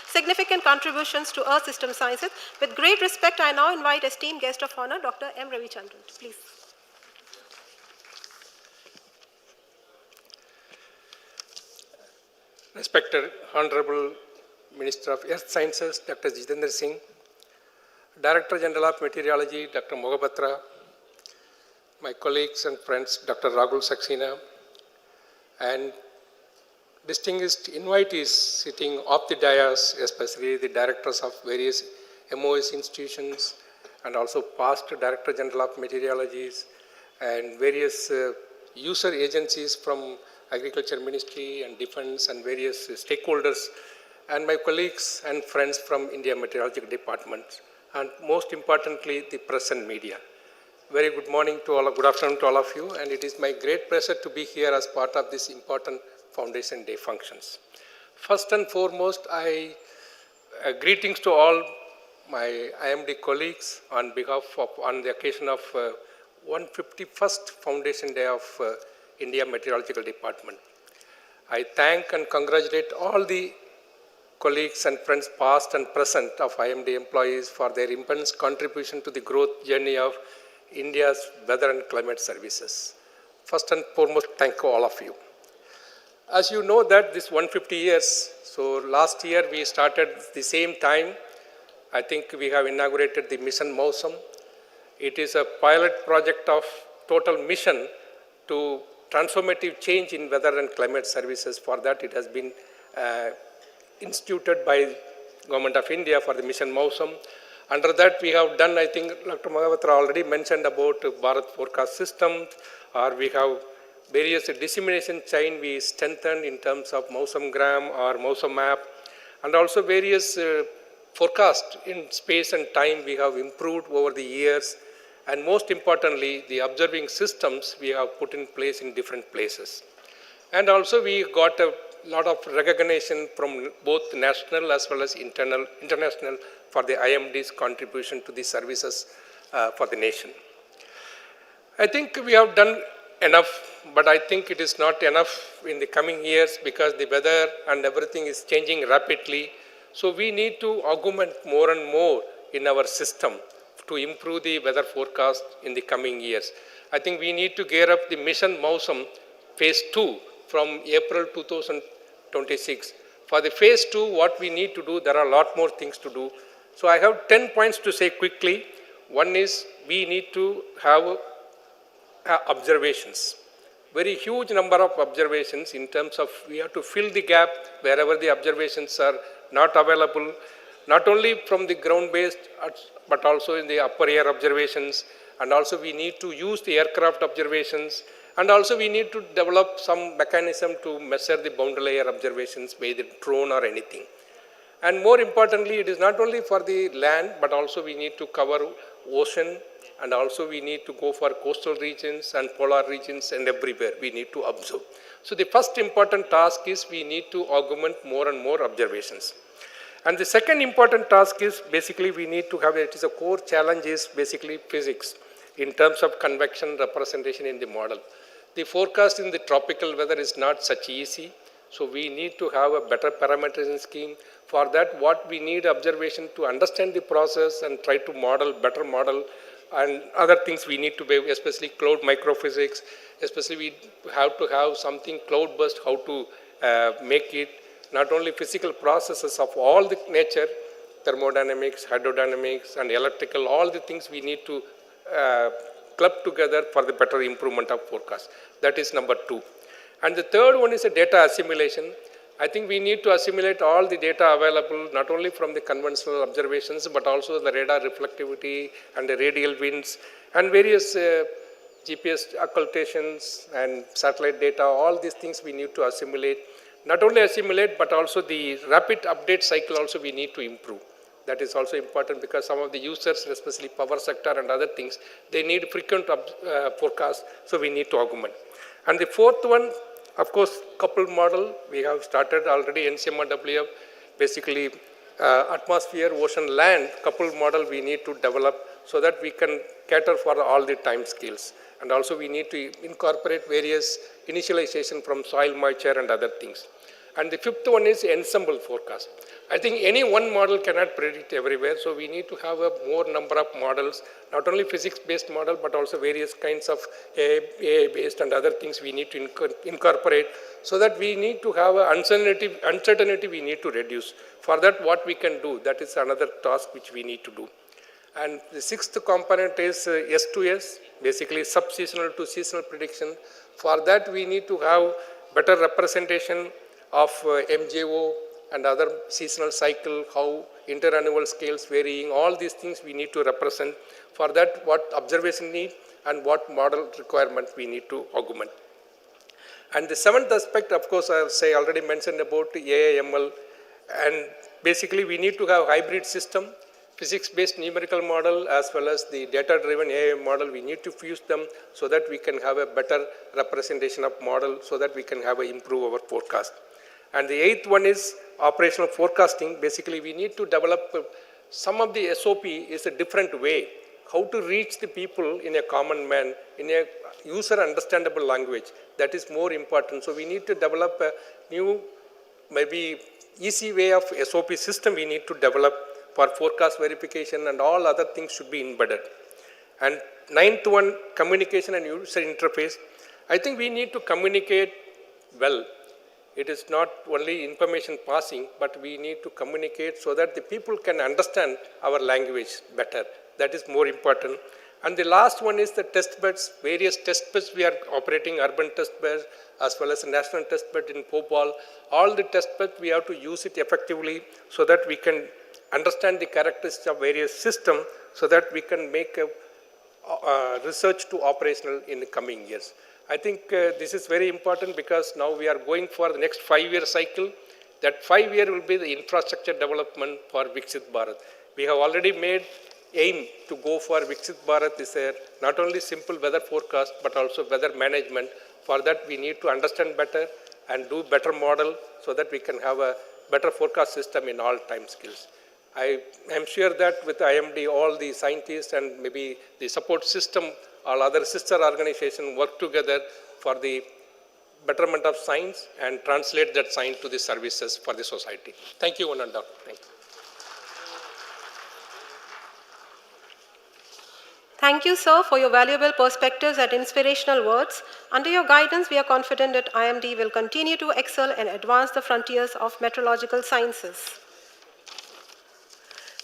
significant contributions to Earth system sciences. With great respect, I now invite esteemed guest of honor, Dr. M. Ravichandran. Please. Respected Honorable Minister of Earth Sciences, Dr. Jitendra Singh, Director General of Meteorology, Dr. Mohapatra, my colleagues and friends, Dr. Rahul Saxena, and distinguished invitees sitting off the dais, especially the directors of various MOS institutions, and also past Director General of Meteorologies, and various user agencies from Agriculture Ministry and Defense and various stakeholders, and my colleagues and friends from India Meteorological Department, and most importantly, the press and media. Very good morning to all, good afternoon to all of you, and it is my great pleasure to be here as part of this important Foundation Day functions. First and foremost, greetings to all my IMD colleagues on behalf of, on the occasion of 151st Foundation Day of India Meteorological Department. I thank and congratulate all the colleagues and friends past and present of IMD employees for their immense contribution to the growth journey of India's weather and climate services. First and foremost, thank all of you. As you know that this 150 years, so last year we started the same time. I think we have inaugurated the Mission Mausam. It is a pilot project of total mission to transformative change in weather and climate services. For that, it has been instituted by Government of India for the Mission Mausam. Under that, we have done, I think Dr. Mahapatra already mentioned about Bharat forecast system, or we have various dissemination chain we strengthened in terms of Mausamgram or Mausam map, and also various forecast in space and time we have improved over the years, and most importantly, the observing systems we have put in place in different places. And also we got a lot of recognition from both national as well as international for the IMD's contribution to the services for the nation. I think we have done enough, but I think it is not enough in the coming years because the weather and everything is changing rapidly. So we need to augment more and more in our system to improve the weather forecast in the coming years. I think we need to gear up the Mission Mausam Phase 2 from April 2026. For the Phase 2, what we need to do, there are a lot more things to do. So I have 10 points to say quickly. One is we need to have observations. Very huge number of observations in terms of we have to fill the gap wherever the observations are not available, not only from the ground-based, but also in the upper air observations, and also we need to use the aircraft observations, and also we need to develop some mechanism to measure the boundary layer observations, by the drone or anything. And more importantly, it is not only for the land, but also we need to cover ocean, and also we need to go for coastal regions and polar regions, and everywhere we need to observe. So the first important task is we need to augment more and more observations. And the second important task is basically we need to have, it is a core challenge is basically physics in terms of convection representation in the model. The forecast in the tropical weather is not such easy, so we need to have a better parameterization scheme. For that, what we need observation to understand the process and try to model, better model, and other things we need to be, especially cloud microphysics, especially we have to have something cloud burst, how to make it, not only physical processes of all the nature, thermodynamics, hydrodynamics, and electrical, all the things we need to club together for the better improvement of forecast. That is number 2. And the third one is a data assimilation. I think we need to assimilate all the data available, not only from the conventional observations, but also the radar reflectivity and the radial winds and various GPS occultations and satellite data. All these things we need to assimilate. Not only assimilate, but also the rapid update cycle also we need to improve. That is also important because some of the users, especially power sector and other things, they need frequent forecasts, so we need to augment. And the fourth one, of course, coupled model, we have started already NCMRWF, basically atmosphere, ocean, land, coupled model we need to develop so that we can cater for all the time scales. And also we need to incorporate various initialization from soil moisture and other things. And the fifth one is ensemble forecast. I think any one model cannot predict everywhere, so we need to have a more number of models, not only physics-based model, but also various kinds of AI-based and other things we need to incorporate, so that we need to have uncertainty we need to reduce. For that, what we can do, that is another task which we need to do. And the sixth component is S2S, basically sub-seasonal to seasonal prediction. For that, we need to have better representation of MJO and other seasonal cycle, how interannual scales varying, all these things we need to represent. For that, what observation need and what model requirement we need to augment. And the seventh aspect, of course, I already mentioned about AI/ML, and basically we need to have hybrid system, physics-based numerical model as well as the data-driven AI model. We need to fuse them so that we can have a better representation of model, so that we can have a improve our forecast. And the eighth one is operational forecasting. Basically, we need to develop some of the SOP is a different way, how to reach the people in a common man, in a user understandable language. That is more important. So we need to develop a new, maybe easy way of SOP system we need to develop for forecast verification, and all other things should be embedded. And ninth one, communication and user interface. I think we need to communicate well. It is not only information passing, but we need to communicate so that the people can understand our language better. That is more important. And the last one is the test beds, various test beds we are operating, urban test beds as well as a national test bed in Bhopal. All the test beds, we have to use it effectively so that we can understand the characteristics of various systems so that we can make a research to operational in the coming years. I think this is very important because now we are going for the next 5-year cycle. That 5-year will be the infrastructure development for Viksit Bharat. We have already made aim to go for Viksit Bharat is not only simple weather forecast but also weather management. For that we need to understand better and do better model so that we can have a better forecast system in all time skills. I am sure that with IMD, all the scientists and maybe the support system, all other sister organizations work together for the betterment of science and translate that science to the services for the society. Thank you, one and all. Thank you. Thank you, sir, for your valuable perspectives and inspirational words. Under your guidance, we are confident that IMD will continue to excel and advance the frontiers of meteorological sciences.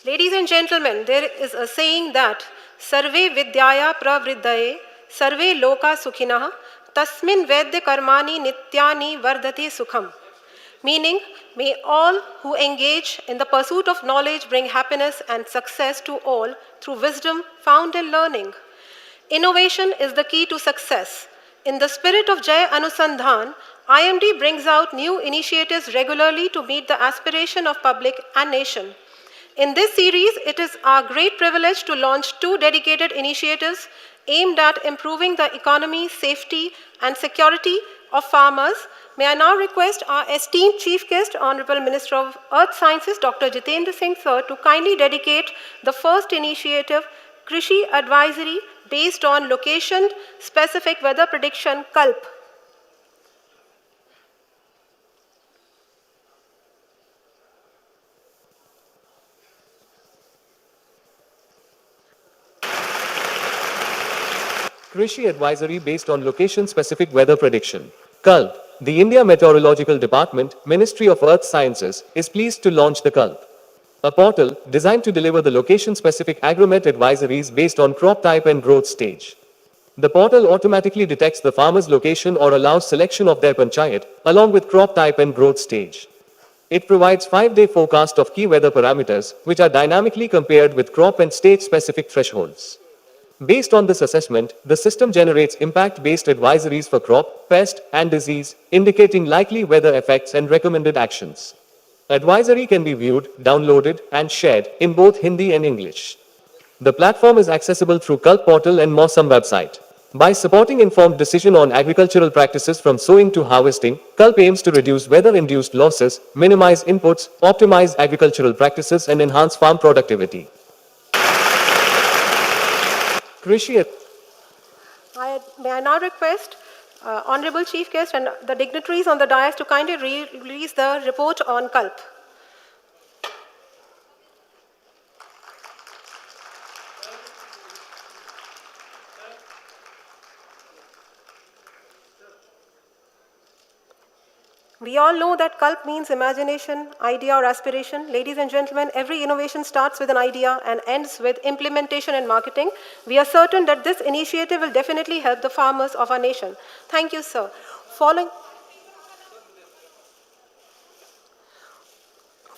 Ladies and gentlemen, there is a saying that Sarve Vidyaya Pravriddhaye, Sarve Loka Sukhinah, Tasmin Vedya Karmani Nityani Vardhati Sukham. Meaning, may all who engage in the pursuit of knowledge bring happiness and success to all through wisdom found in learning. Innovation is the key to success. In the spirit of Jai Anusandhan, IMD brings out new initiatives regularly to meet the aspiration of public and nation. In this series, it is our great privilege to launch 2 dedicated initiatives aimed at improving the economy, safety, and security of farmers. May I now request our esteemed Chief Guest, Honorable Minister of Earth Sciences, Dr. Jitendra Singh, sir, to kindly dedicate the first initiative, Krishi Advisory, based on location-specific weather prediction, KALP. Krishi Advisory based on location-specific weather prediction. KALP. The India Meteorological Department, Ministry of Earth Sciences, is pleased to launch the KALP, a portal designed to deliver the location-specific agromet advisories based on crop type and growth stage. The portal automatically detects the farmer's location or allows selection of their panchayat, along with crop type and growth stage. It provides 5-day forecast of key weather parameters, which are dynamically compared with crop and state-specific thresholds. Based on this assessment, the system generates impact-based advisories for crop, pest, and disease, indicating likely weather effects and recommended actions. Advisory can be viewed, downloaded, and shared in both Hindi and English. The platform is accessible through KALP portal and Mausam website. By supporting informed decision on agricultural practices from sowing to harvesting, KALP aims to reduce weather-induced losses, minimize inputs, optimize agricultural practices, and enhance farm productivity. May I now request Honorable Chief Guest and the dignitaries on the dais to kindly release the report on KALP. We all know that KALP means imagination, idea, or aspiration. Ladies and gentlemen, every innovation starts with an idea and ends with implementation and marketing. We are certain that this initiative will definitely help the farmers of our nation. Thank you, sir. Following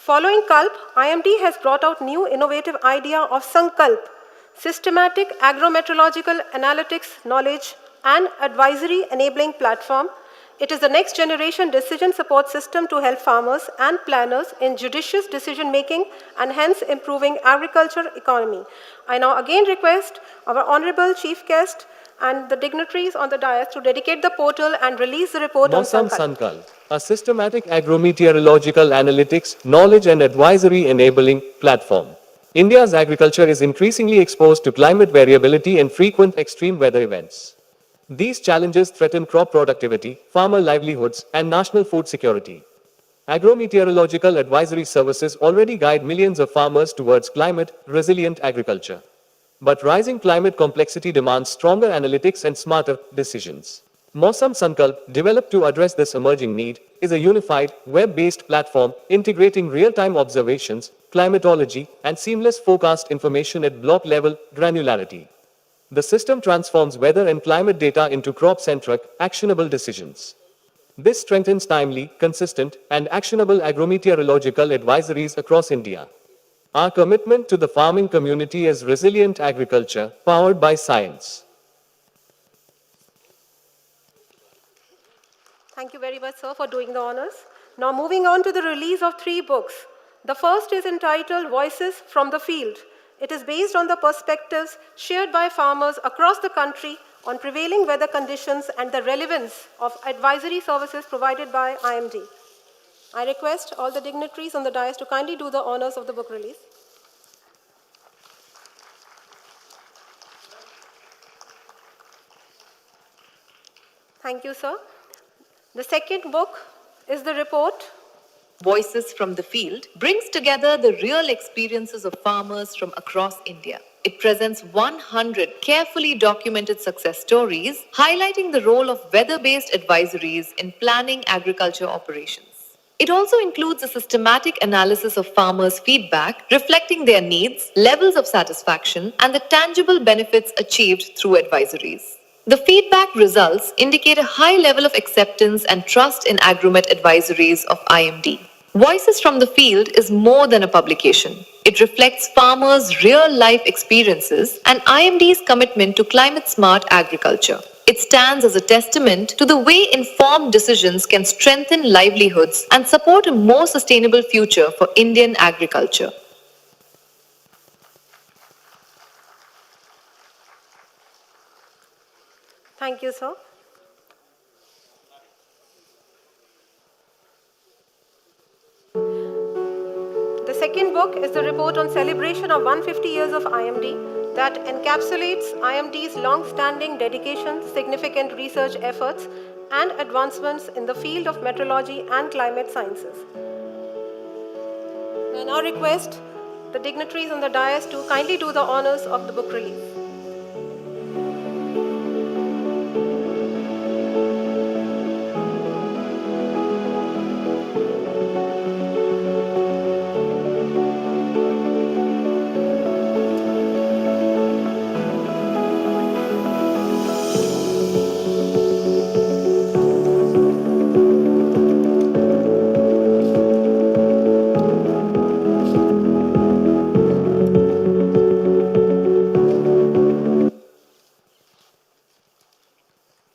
KALP, IMD has brought out new innovative idea of Sankalp, systematic agrometeorological analytics, knowledge, and advisory enabling platform. It is the next generation decision support system to help farmers and planners in judicious decision making and hence improving agriculture economy. I now again request our Honorable Chief Guest and the dignitaries on the dais to dedicate the portal and release the report on Sankalp, a systematic agrometeorological analytics, knowledge and advisory enabling platform. India's agriculture is increasingly exposed to climate variability and frequent extreme weather events. These challenges threaten crop productivity, farmer livelihoods, and national food security. Agrometeorological advisory services already guide millions of farmers towards climate-resilient agriculture. But rising climate complexity demands stronger analytics and smarter decisions. Mausam Sankalp, developed to address this emerging need, is a unified, web-based platform integrating real-time observations, climatology, and seamless forecast information at block-level granularity. The system transforms weather and climate data into crop-centric, actionable decisions. This strengthens timely, consistent, and actionable agrometeorological advisories across India. Our commitment to the farming community is resilient agriculture, powered by science. Thank you very much, sir, for doing the honors. Now moving on to the release of 3 books. The first is entitled Voices from the Field. It is based on the perspectives shared by farmers across the country on prevailing weather conditions and the relevance of advisory services provided by IMD. I request all the dignitaries on the dais to kindly do the honors of the book release. Thank you, sir. The second book is the report Voices from the Field brings together the real experiences of farmers from across India. It presents 100 carefully documented success stories highlighting the role of weather-based advisories in planning agriculture operations. It also includes a systematic analysis of farmers' feedback, reflecting their needs, levels of satisfaction, and the tangible benefits achieved through advisories. The feedback results indicate a high level of acceptance and trust in agromet advisories of IMD. Voices from the Field is more than a publication. It reflects farmers' real-life experiences and IMD's commitment to climate-smart agriculture. It stands as a testament to the way informed decisions can strengthen livelihoods and support a more sustainable future for Indian agriculture. Thank you, sir. The second book is the report on celebration of 150 years of IMD that encapsulates IMD's long-standing dedication, significant research efforts, and advancements in the field of meteorology and climate sciences. I now request the dignitaries on the dais to kindly do the honors of the book release.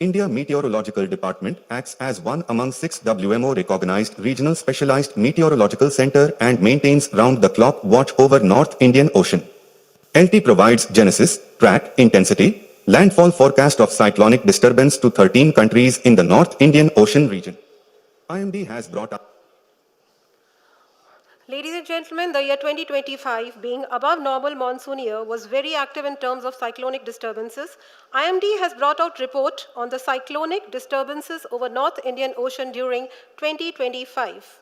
India Meteorological Department acts as one among 6 WMO-recognized regional specialized meteorological center and maintains round-the-clock watch over North Indian Ocean. LT provides genesis, track, intensity, landfall forecast of cyclonic disturbance to 13 countries in the North Indian Ocean region. IMD has brought up. Ladies and gentlemen, the year 2025, being above normal monsoon year, was very active in terms of cyclonic disturbances. IMD has brought out report on the cyclonic disturbances over North Indian Ocean during 2025.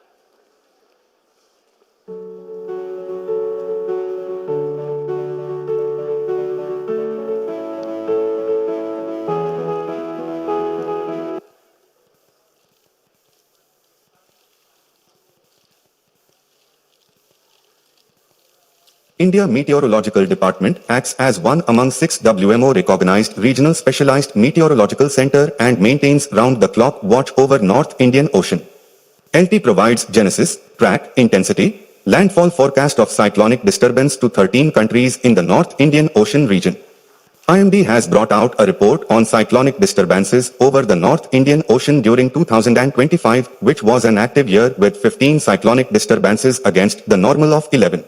India Meteorological Department acts as one among 6 WMO-recognized regional specialized meteorological center and maintains round-the-clock watch over North Indian Ocean. LT provides genesis, track, intensity, landfall forecast of cyclonic disturbance to 13 countries in the North Indian Ocean region. IMD has brought out a report on cyclonic disturbances over the North Indian Ocean during 2025, which was an active year with 15 cyclonic disturbances against the normal of 11.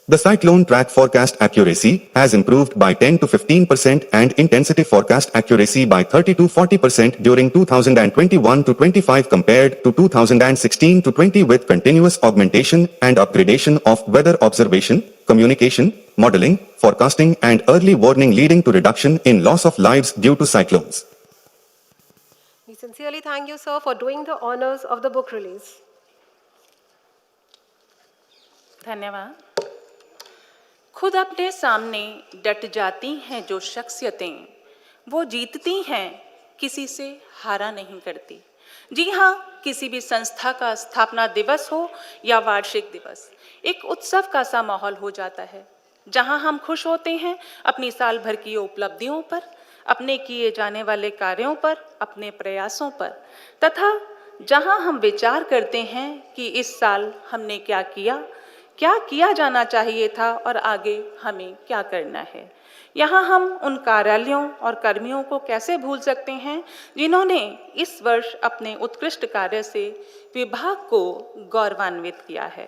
The cyclone track forecast accuracy has improved by 10 to 15% and intensity forecast accuracy by 30 to 40% during 2021 to 25 compared to 2016 to 20, with continuous augmentation and upgradation of weather observation, communication, modeling, forecasting and early warning leading to reduction in loss of lives due to cyclones. We sincerely thank you, sir, for doing the honors of the book release. धन्यवाद. खुद अपने सामने डट जाती हैं जो शख्सियतें, वो जीतती हैं, किसी से हारा नहीं करती. जी हाँ, किसी भी संस्था का स्थापना दिवस हो या वार्षिक दिवस, एक उत्सव का सा माहौल हो जाता है. जहां हम खुश होते हैं अपनी साल भर की उपलब्धियों पर, अपने किए जाने वाले कार्यों पर, अपने प्रयासों पर, तथा जहां हम विचार करते हैं कि इस साल हमने क्या किया जाना चाहिए था और आगे हमें क्या करना है। यहाँ हम उन कार्यालयों और कर्मियों को कैसे भूल सकते हैं जिन्होंने इस वर्ष अपने उत्कृष्ट कार्य से विभाग को गौरवान्वित किया है।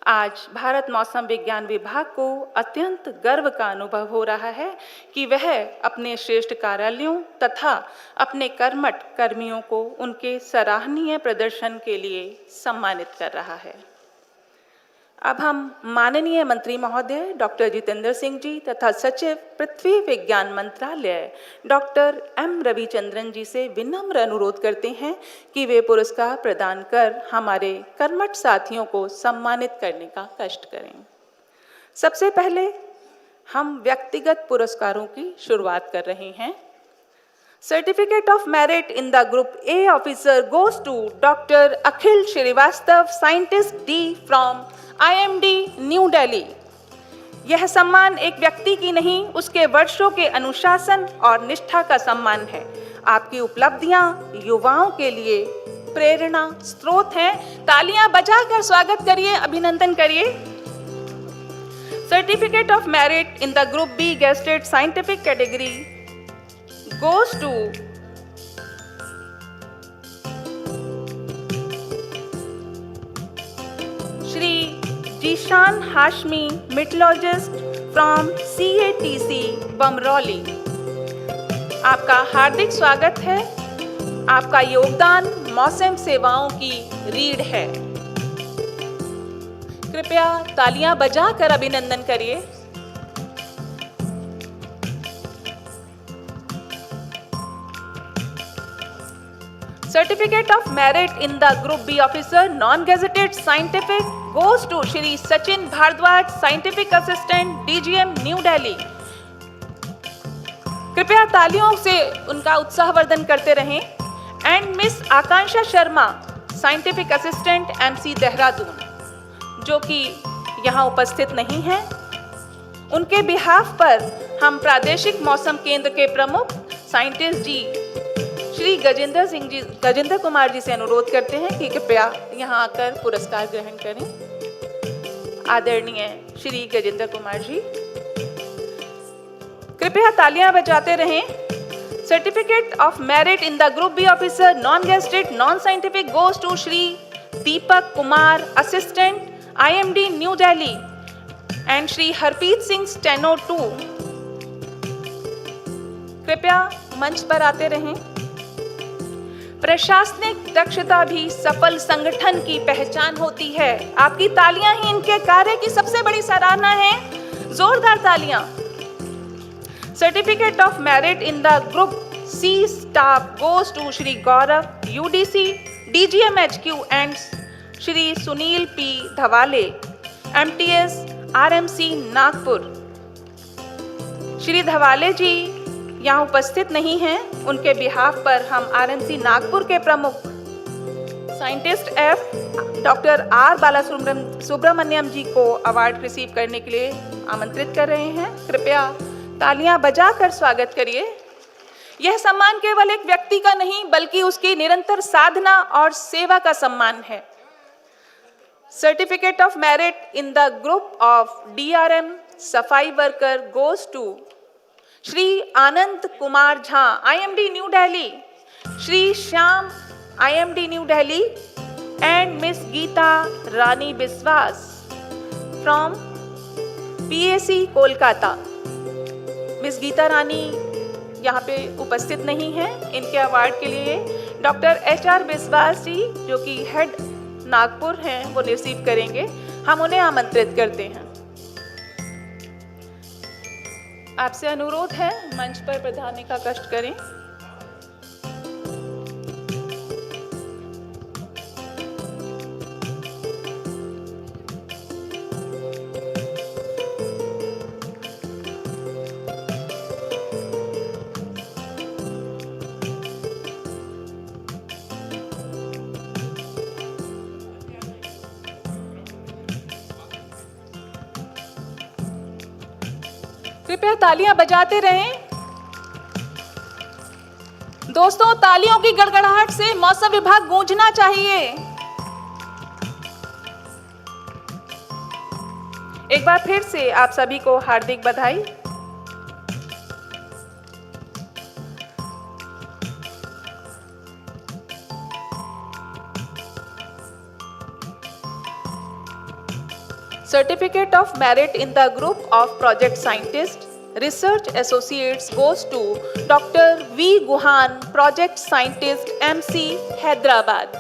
आज भारत मौसम विज्ञान विभाग को अत्यंत गर्व का अनुभव हो रहा है कि वह अपने श्रेष्ठ कार्यालयों तथा अपने कर्मठ कर्मियों को उनके सराहनीय प्रदर्शन के लिए सम्मानित कर रहा है। अब हम माननीय मंत्री महोदय डॉक्टर जितेंद्र सिंह जी तथा सचिव पृथ्वी विज्ञान मंत्रालय डॉक्टर एम रविचंद्रन जी से विनम्र अनुरोध करते हैं कि वे पुरस्कार प्रदान कर हमारे कर्मठ साथियों को सम्मानित करने का कष्ट करें। सबसे पहले हम व्यक्तिगत पुरस्कारों की शुरुआत कर रहे हैं। Certificate of Merit in the Group A officer goes to Dr. Akhil Srivastav, Scientist D from IMD, New Delhi. यह सम्मान एक व्यक्ति की नहीं, उसके वर्षों के अनुशासन और निष्ठा का सम्मान है। आपकी उपलब्धियां युवाओं के लिए प्रेरणा स्रोत हैं। तालियां बजाकर स्वागत करिए, अभिनंदन करिए। Certificate of Merit in the Group B Gazette Scientific category goes to Shri Jishan Hashmi, meteorologist from CATC, Bamroli. आपका हार्दिक स्वागत है। आपका योगदान मौसम सेवाओं की रीढ़ है। कृपया तालियां बजाकर अभिनंदन करिए। Certificate of Merit in the Group B Officer Non-Gazetted Scientific goes to Shri Sachin Bhardwaj, Scientific Assistant, DGM, New Delhi. कृपया तालियों से उनका उत्साहवर्धन करते रहें। And miss Akanksha Sharma, Scientific Assistant, MC Dehradun, जो कि यहाँ उपस्थित नहीं हैं। उनके बिहाफ पर हम प्रादेशिक मौसम केंद्र के प्रमुख साइंटिस्ट जी श्री गजेंद्र कुमार जी से अनुरोध करते हैं कि कृपया यहाँ आकर पुरस्कार ग्रहण करें। आदरणीय श्री गजेंद्र कुमार जी, कृपया तालियां बजाते रहें। Certificate of merit in the group B officer non gazetted non scientific goes to Shri Deepak Kumar, assistant, IMD, new Delhi, and Shri Harpreet Singh, steno 2। कृपया मंच पर आते रहें। प्रशासनिक दक्षता भी सफल संगठन की पहचान होती है। आपकी तालियां ही इनके कार्य की सबसे बड़ी सराहना है। जोरदार तालियां। Certificate of merit in the group C staff goes to Shri Gaurav, UDC, DGMHQ, and Shri Sunil P Dhawale, MTS, RMC, Nagpur. Shri Dhawale ji यहाँ उपस्थित नहीं हैं। उनके बिहाफ पर हम RMC नागपुर के प्रमुख साइंटिस्ट F डॉक्टर R बाला सुब्रमण्यम जी को अवार्ड रिसीव करने के लिए आमंत्रित कर रहे हैं। कृपया तालियां बजाकर स्वागत करिए। यह सम्मान केवल एक व्यक्ति का नहीं बल्कि उसकी निरंतर साधना और सेवा का सम्मान है। Certificate of merit in the group of DRM safai worker goes to Shri Anand Kumar Jha, IMD, new Delhi, Shri Shyam, IMD, new Delhi, and miss Geeta Rani Biswas from PAC, Kolkata. Miss Geeta Rani यहाँ पे उपस्थित नहीं है। इनके अवार्ड के लिए डॉक्टर HR बिस्वास जी, जो कि हेड नागपुर हैं, वो रिसीव करेंगे। हम उन्हें आमंत्रित करते हैं। आपसे अनुरोध है मंच पर पधारने का कष्ट करें। कृपया तालियां बजाते रहें। दोस्तों, तालियों की गड़गड़ाहट से मौसम विभाग गूंजना चाहिए। एक बार फिर से आप सभी को हार्दिक बधाई। Certificate of Merit in the Group of Project Scientist Research Associates goes to Dr. V. Guhan, Project Scientist, MC, Hyderabad.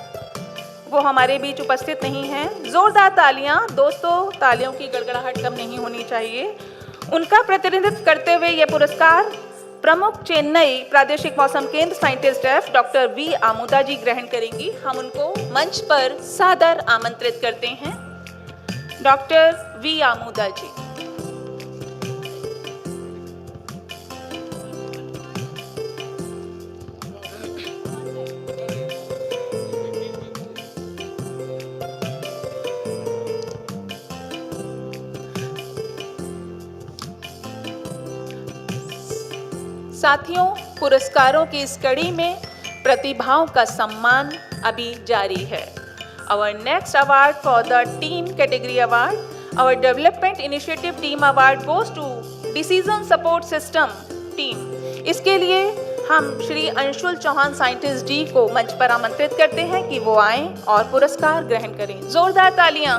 वो हमारे बीच उपस्थित नहीं हैं। जोरदार तालियां। दोस्तों, तालियों की गड़गड़ाहट कम नहीं होनी चाहिए। उनका प्रतिनिधित्व करते हुए ये पुरस्कार प्रमुख चेन्नई प्रादेशिक मौसम केंद्र scientist F doctor V Amoda जी ग्रहण करेंगी। हम उनको मंच पर सादर आमंत्रित करते हैं। डॉक्टर वी आमोदा जी। साथियों, पुरस्कारों की इस कड़ी में प्रतिभाओं का सम्मान अभी जारी है। Our next award for the team category award, our development initiative team award goes to decision support system team. इसके लिए हम श्री अंशुल चौहान साइंटिस्ट जी को मंच पर आमंत्रित करते हैं कि वो आएं और पुरस्कार ग्रहण करें। जोरदार तालियां।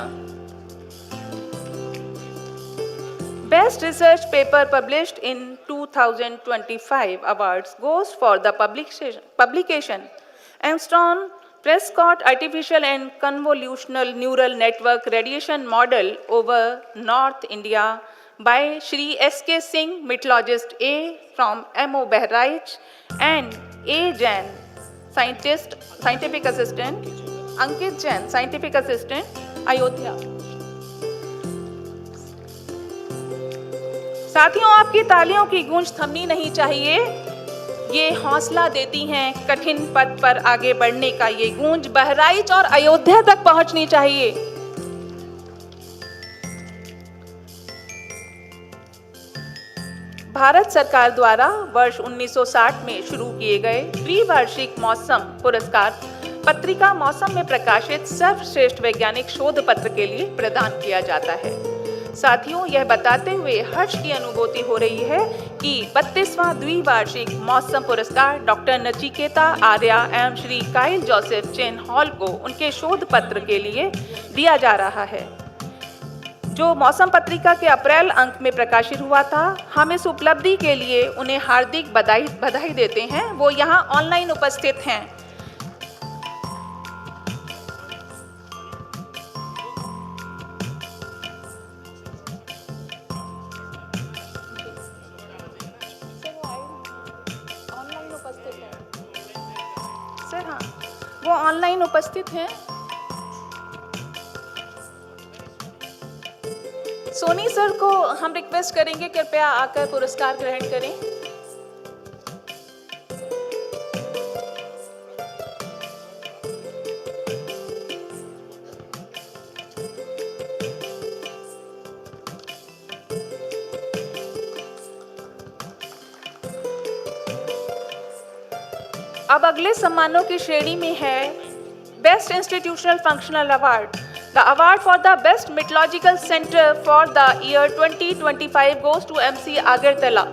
Best research paper published in 2025 awards goes for the publication Armstrong Prescott Artificial and Convolutional Neural Network Radiation Model over North India by Shri S.K. Singh, meteorologist A from M.O. Bahraich, and A. Jain, scientific assistant, Ankit Jain, scientific assistant, Ayodhya. साथियों, आपकी तालियों की गूंज थमनी नहीं चाहिए। ये हौसला देती हैं कठिन पथ पर आगे बढ़ने का। ये गूंज बहराइच और अयोध्या तक पहुंचनी चाहिए। भारत सरकार द्वारा वर्ष 1960 में शुरू किए गए द्विवार्षिक मौसम पुरस्कार पत्रिका मौसम में प्रकाशित सर्वश्रेष्ठ वैज्ञानिक शोध पत्र के लिए प्रदान किया जाता है। साथियों, यह बताते हुए हर्ष की अनुभूति हो रही है कि 32वां द्विवार्षिक मौसम पुरस्कार डॉक्टर नचिकेता आर्या एवं Shri Kyle Joseph chain hall को उनके शोध पत्र के लिए दिया जा रहा है, जो मौसम पत्रिका के अप्रैल अंक में प्रकाशित हुआ था। हम इस उपलब्धि के लिए उन्हें हार्दिक बधाई देते हैं। वो यहाँ ऑनलाइन उपस्थित हैं। सर, हाँ, वो ऑनलाइन उपस्थित हैं। सोनी सर को हम रिक्वेस्ट करेंगे कृपया आकर पुरस्कार ग्रहण करें। अब अगले सम्मानों की श्रेणी में है best institutional functional award. The award for the best meteorological centre for the year 2025 goes to MC Agartala.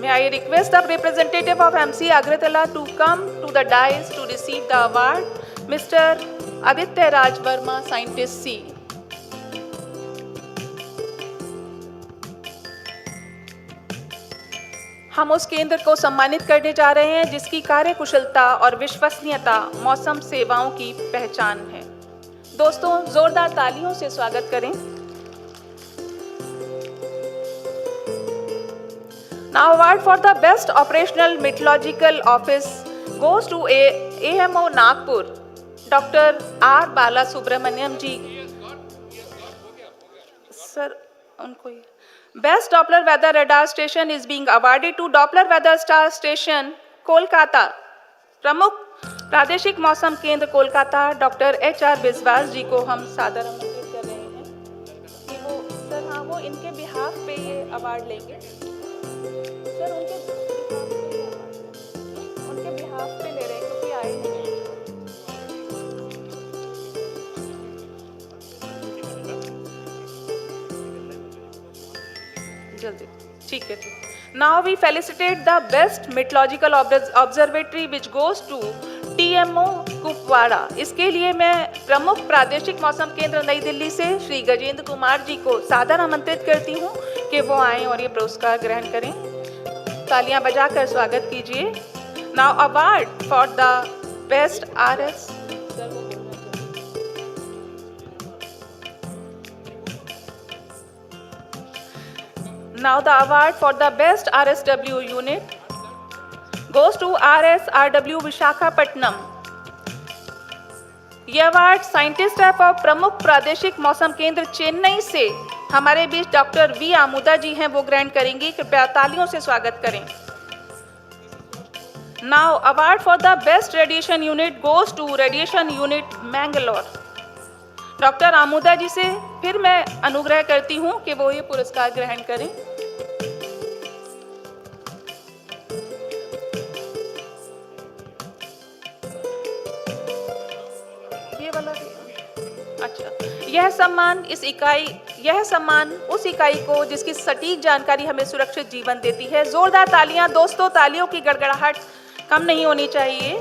May I request the representative of MC Agartala to come to the dais to receive the award, Mr. Aditya Raj Verma, Scientist C. हम उस केंद्र को सम्मानित करने जा रहे हैं जिसकी कार्यकुशलता और विश्वसनीयता मौसम सेवाओं की पहचान है। दोस्तों, जोरदार तालियों से स्वागत करें। Now award for the best operational meteorological office goes to AMO Nagpur, Dr. R. Bala Subramaniam ji. Sir, उनको ही Best Doppler Weather Radar Station is being awarded to Doppler Weather Star Station, Kolkata. प्रमुख प्रादेशिक मौसम केंद्र Kolkata doctor HR बिस्वास जी को हम सादर आमंत्रित कर रहे हैं कि वो सर, हाँ, वो अवार्ड लेंगे सर, उनके बिहाफ पे ले रहे हैं क्योंकि आए नहीं हैं। जल्दी, ठीक है। Now we felicitate the best meteorological observatory which goes to TMO Kupwara. इसके लिए मैं प्रमुख प्रादेशिक मौसम केंद्र नई दिल्ली से श्री गजेंद्र कुमार जी को सादर आमंत्रित करती हूँ कि वो आएं और ये पुरस्कार ग्रहण करें। तालियां बजाकर स्वागत कीजिए। Now award for the best RS। Now the award for the best RSW unit goes to RSRW Visakhapatnam. ये अवार्ड साइंटिस्ट स्टाफ और प्रमुख प्रादेशिक मौसम केंद्र चेन्नई से हमारे बीच डॉक्टर वी आमुदा जी हैं, वो ग्रहण करेंगी। कृपया तालियों से स्वागत करें। Now award for the best radiation unit goes to radiation unit Mangalore. Doctor Amuda ji से फिर मैं अनुग्रह करती हूं कि वो ये पुरस्कार ग्रहण करें। ये वाला अच्छा, यह सम्मान उस इकाई को जिसकी सटीक जानकारी हमें सुरक्षित जीवन देती है। जोरदार तालियां दोस्तों, तालियों की गड़गड़ाहट कम नहीं होनी चाहिए।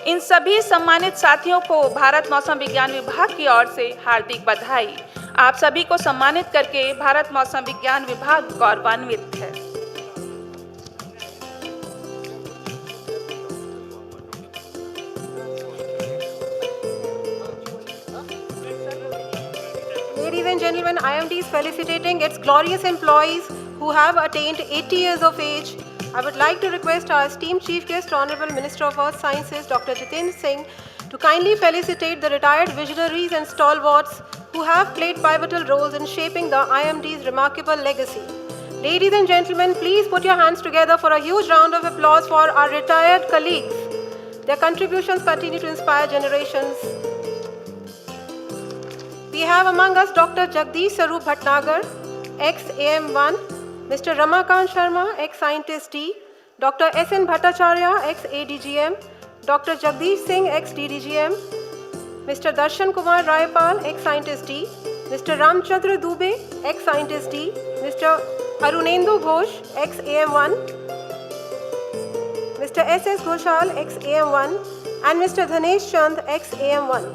इन सभी सम्मानित साथियों को भारत मौसम विज्ञान विभाग की ओर से हार्दिक बधाई। आप सभी को सम्मानित करके भारत मौसम विज्ञान विभाग गौरवान्वित है। Ladies and gentlemen, IMD is felicitating its glorious employees who have attained 80 years of age. I would like to request our esteemed Chief Guest, Honorable Minister of Earth Sciences, Dr. Jitendra Singh, to kindly felicitate the retired visionaries and stalwarts who have played pivotal roles in shaping the IMD's remarkable legacy. Ladies and gentlemen, please put your hands together for a huge round of applause for our retired colleagues. Their contributions continue to inspire generations. We have among us Dr. Jagdish Sarup Bhatnagar, ex-AM1, Mr. Ramakant Sharma, ex-Scientist D, Dr. S.N. Bhattacharya, ex-ADGM, Dr. Jagdish Singh, ex-DDGM, Mr. Darshan Kumar Raipal, ex-Scientist D, Mr. Ramchandra Dubey, ex-Scientist D, Mr. Arunendu Ghosh, ex-AM1, Mr. S.S. Ghoshal, ex-AM1, and Mr. Dhanesh Chand, ex-AM1.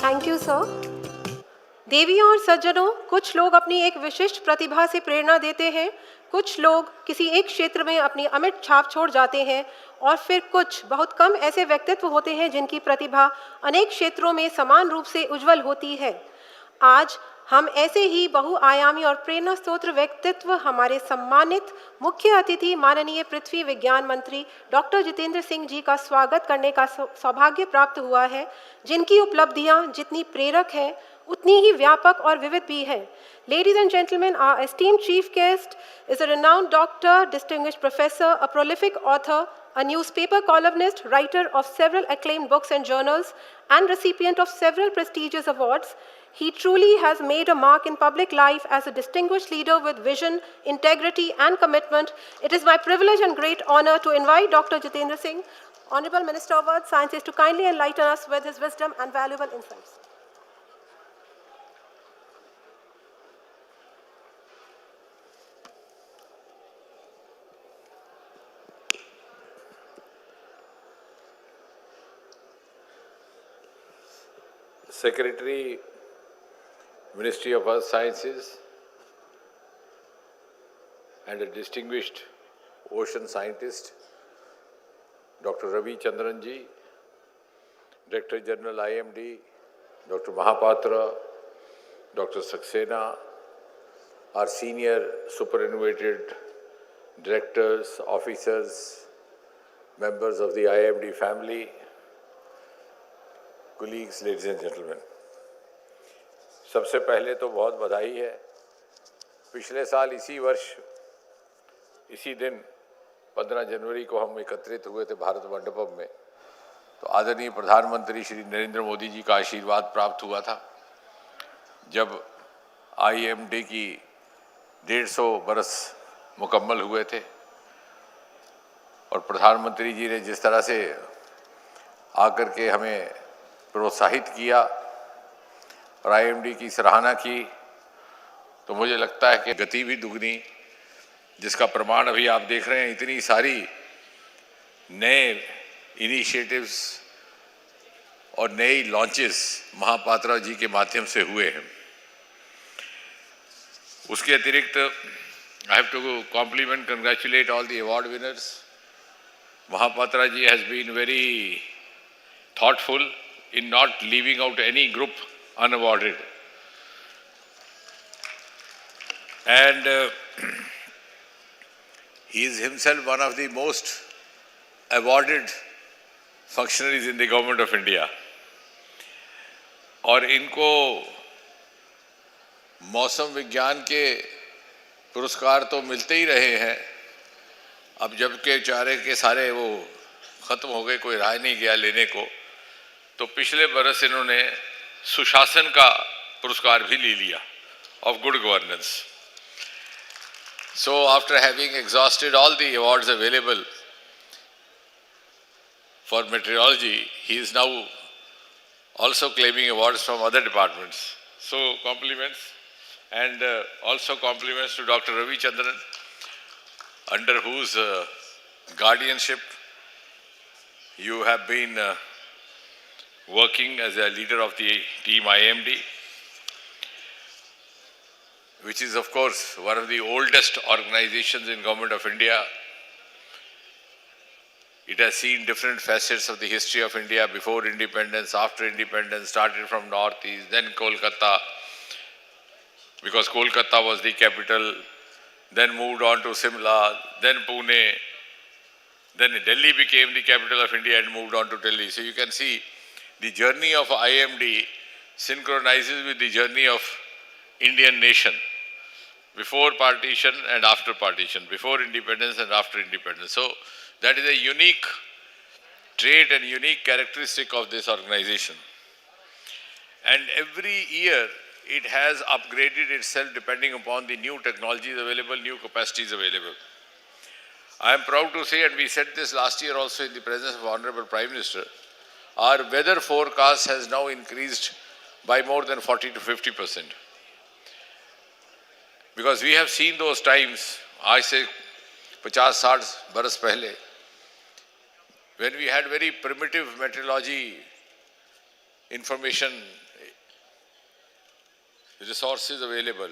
Thank you sir. देवियों और सज्जनों, कुछ लोग अपनी एक विशिष्ट प्रतिभा से प्रेरणा देते हैं, कुछ लोग किसी एक क्षेत्र में अपनी अमिट छाप छोड़ जाते हैं और फिर कुछ बहुत कम ऐसे व्यक्तित्व होते हैं जिनकी प्रतिभा अनेक क्षेत्रों में समान रूप से उज्जवल होती है। आज हम ऐसे ही बहुआयामी और प्रेरणा स्रोत व्यक्तित्व हमारे सम्मानित मुख्य अतिथि माननीय पृथ्वी विज्ञान मंत्री डॉक्टर जितेंद्र सिंह जी का स्वागत करने का सौभाग्य प्राप्त हुआ है, जिनकी उपलब्धियां जितनी प्रेरक है उतनी ही व्यापक और विविध भी है। Ladies and gentlemen, our esteemed chief guest is a renowned doctor, distinguished professor, a prolific author, a newspaper columnist, writer of several acclaimed books and journals, and recipient of several prestigious awards. He truly has made a mark in public life as a distinguished leader with vision, integrity, and commitment. It is my privilege and great honor to invite Dr. Jitendra Singh, Honorable Minister of Earth Sciences, to kindly enlighten us with his wisdom and valuable insights. Secretary, Ministry of Earth Sciences, and a distinguished ocean scientist, Dr. Ravi Chandran ji, Director General IMD, Dr. Mahapatra, Dr. Saxena, our senior superannuated directors, officers, members of the IMD family, colleagues, ladies and gentlemen. सबसे पहले तो बहुत बधाई है। पिछले साल इसी वर्ष इसी दिन 15 जनवरी को हम एकत्रित हुए थे भारत मंडपम में, तो आदरणीय प्रधानमंत्री श्री नरेंद्र मोदी जी का आशीर्वाद प्राप्त हुआ था जब IMD की 150 बरस मुकम्मल हुए थे और प्रधानमंत्री जी ने जिस तरह से आकर के हमें प्रोत्साहित किया और IMD की सराहना की, तो मुझे लगता है कि गति भी दुगनी, जिसका प्रमाण अभी आप देख रहे हैं। इतनी सारी नए इनिशिएटिव्स और नई लॉन्चेस महापात्रा जी के माध्यम से हुए हैं। उसके अतिरिक्त I have to compliment, congratulate all the award winners. Mahapatra ji has been very thoughtful in not leaving out any group unawarded. And he is himself one of the most awarded functionaries in the government of India. और इनको मौसम विज्ञान के पुरस्कार तो मिलते ही रहे हैं। अब जबकि चारे के सारे वो खत्म हो गए, कोई राय नहीं गया लेने को, तो पिछले बरस इन्होंने सुशासन का पुरस्कार भी ले लिया, of good governance. So after having exhausted all the awards available for meteorology, he is now also claiming awards from other departments. So compliments, and also compliments to Dr. Ravi Chandran, under whose guardianship you have been working as a leader of the team IMD, which is of course one of the oldest organizations in Government of India. It has seen different facets of the history of India before independence, after independence, started from Northeast, then Kolkata, because Kolkata was the capital, then moved on to Simla, then Pune, then Delhi became the capital of India and moved on to Delhi. So you can see the journey of IMD synchronizes with the journey of Indian nation, before partition and after partition, before independence and after independence. So that is a unique trait and unique characteristic of this organization. And every year it has upgraded itself depending upon the new technologies available, new capacities available. I am proud to say, and we said this last year also in the presence of Honorable Prime Minister, our weather forecast has now increased by more than 40 to 50%. Because we have seen those times, I say 50-60 baras pehle, when we had very primitive meteorology information resources available.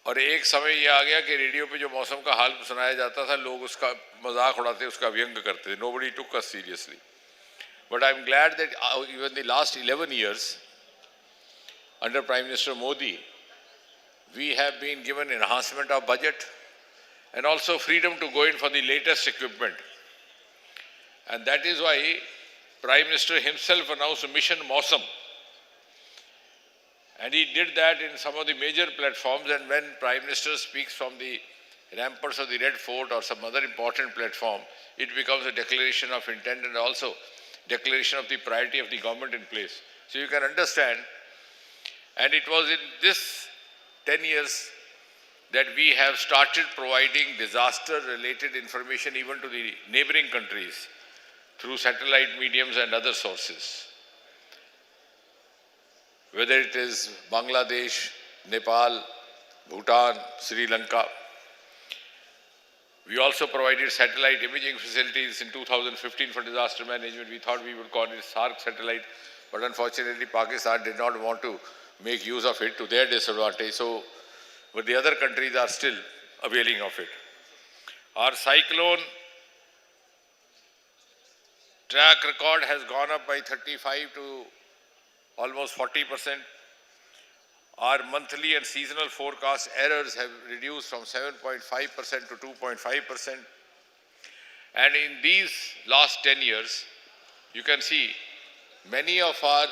और एक समय ये आ गया कि radio पे जो मौसम का हाल सुनाया जाता था लोग उसका मजाक उड़ाते, उसका व्यंग करते थे. Nobody took us seriously. But I'm glad that even the last 11 years under Prime Minister Modi, we have been given enhancement of budget and also freedom to go in for the latest equipment. And that is why Prime Minister himself announced Mission Mausam. And he did that in some of the major platforms, and when Prime Minister speaks from the ramparts of the Red Fort or some other important platform, it becomes a declaration of intent and also declaration of the priority of the government in place. So you can understand, and it was in this 10 years that we have started providing disaster-related information even to the neighboring countries through satellite mediums and other sources. Whether it is Bangladesh, Nepal, Bhutan, Sri Lanka. We also provided satellite imaging facilities in 2015 for disaster management. We thought we would call it SARC satellite, but unfortunately Pakistan did not want to make use of it to their disadvantage. So, but the other countries are still availing of it. Our cyclone track record has gone up by 35 to almost 40%. Our monthly and seasonal forecast errors have reduced from 7.5% to 2.5%. And in these last 10 years, you can see many of our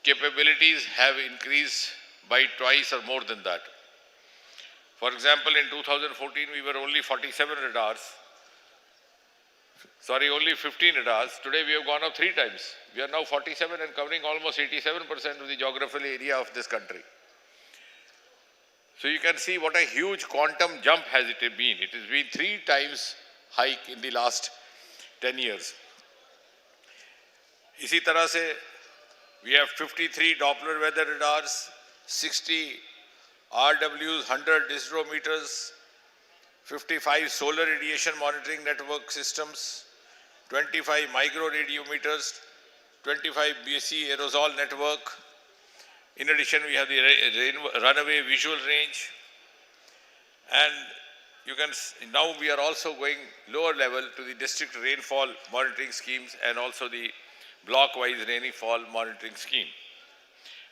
capabilities have increased by twice or more than that. For example, in 2014, we were only 47 radars. Only 15 radars. Today we have gone up 3 times. We are now 47 and covering almost 87% of the geographical area of this country. So you can see what a huge quantum jump has it been. It has been 3 times hike in the last 10 years. इसी तरह से we have 53 Doppler weather radars, 60 RWs, 100 distrometers, 55 solar radiation monitoring network systems, 25 microradiometers, 25 BSC aerosol network. In addition, we have the runaway visual range. And you can, now we are also going lower level to the district rainfall monitoring schemes and also the block-wise rainfall monitoring scheme.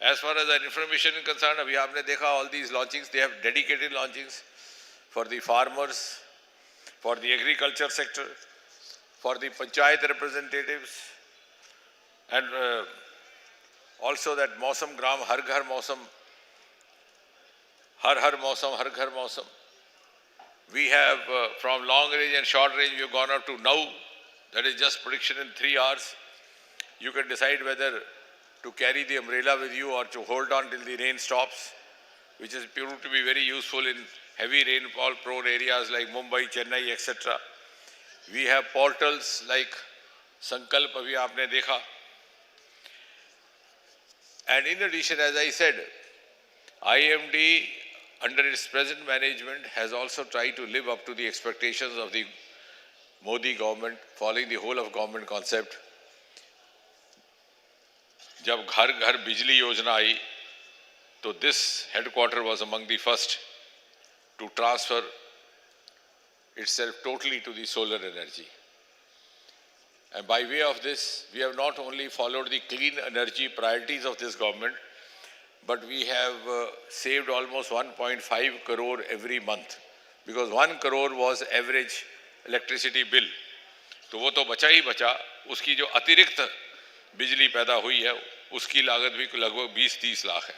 As far as our information is concerned, we have seen all these launchings. They have dedicated launchings for the farmers, for the agriculture sector, for the panchayat representatives, and also that Mausam Gram, Har Ghar Mausam, Har Mausam, Har Ghar Mausam. We have from long range and short range, we have gone up to now, that is just prediction in 3 hours. You can decide whether to carry the umbrella with you or to hold on till the rain stops, which is proved to be very useful in heavy rainfall prone areas like Mumbai, Chennai, etc. We have portals like Sankalp, abhi aapne dekha. And in addition, as I said, IMD under its present management has also tried to live up to the expectations of the Modi government, following the whole of government concept. जब घर घर बिजली योजना आई तो this headquarter was among the first to transfer itself totally to the solar energy. And by way of this, we have not only followed the clean energy priorities of this government, but we have saved almost 1.5 crore every month, because 1 crore was average electricity bill. तो वो तो बचा ही बचा, उसकी जो अतिरिक्त बिजली पैदा हुई है उसकी लागत भी लगभग 20-30 लाख है.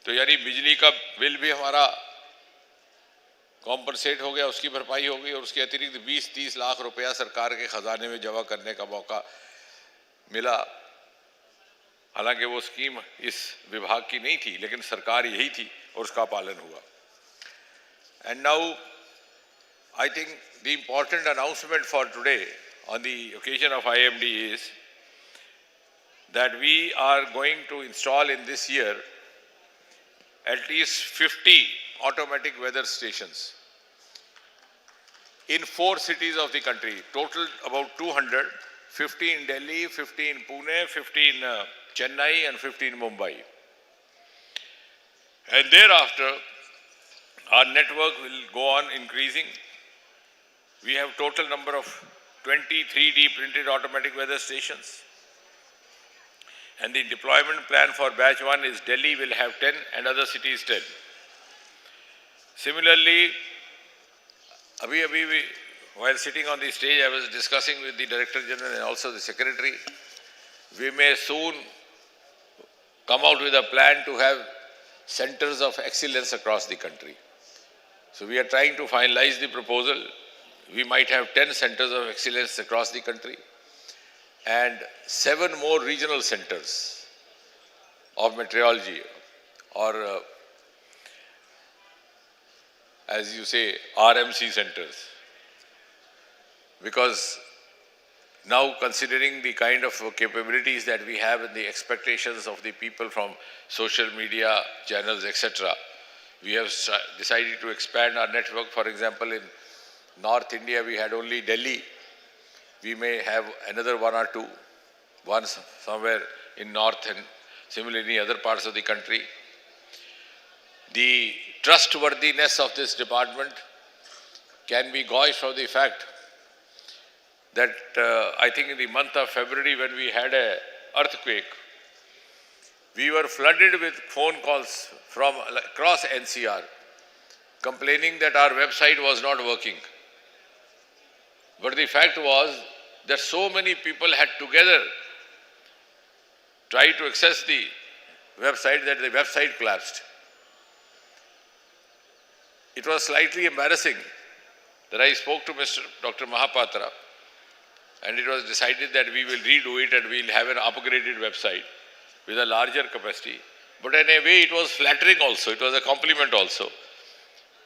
तो यानी बिजली का बिल भी हमारा कॉम्पनसेट हो गया, उसकी भरपाई हो गई और उसके अतिरिक्त 20-30 लाख रुपया सरकार के खजाने में जमा करने का मौका मिला. हालांकि वो स्कीम इस विभाग की नहीं थी, लेकिन सरकार यही थी और उसका पालन हुआ. And now I think the important announcement for today on the occasion of IMD is that we are going to install in this year at least 50 automatic weather stations in 4 cities of the country, total about 200, 15 Delhi, 15 Pune, 15 Chennai and 15 Mumbai. And thereafter, our network will go on increasing. We have total number of 20 3D printed automatic weather stations. And the deployment plan for batch 1 is Delhi will have 10 and other cities 10. Similarly, while sitting on the stage, I was discussing with the Director General and also the Secretary. We may soon come out with a plan to have centers of excellence across the country. So we are trying to finalize the proposal. We might have 10 centers of excellence across the country and 7 more regional centers of meteorology, or as you say, RMC centers. Because now, considering the kind of capabilities that we have and the expectations of the people from social media channels, etc., we have decided to expand our network. For example, in North India, we had only Delhi. We may have another 1 or 2, one somewhere in North and similarly in other parts of the country. The trustworthiness of this department can be gauged from the fact that I think in the month of February, when we had an earthquake, we were flooded with phone calls from across NCR complaining that our website was not working. But the fact was that so many people had together tried to access the website that the website collapsed. It was slightly embarrassing that I spoke to Dr. Mahapatra, and it was decided that we will redo it and we'll have an upgraded website with a larger capacity. But in a way, it was flattering also. It was a compliment also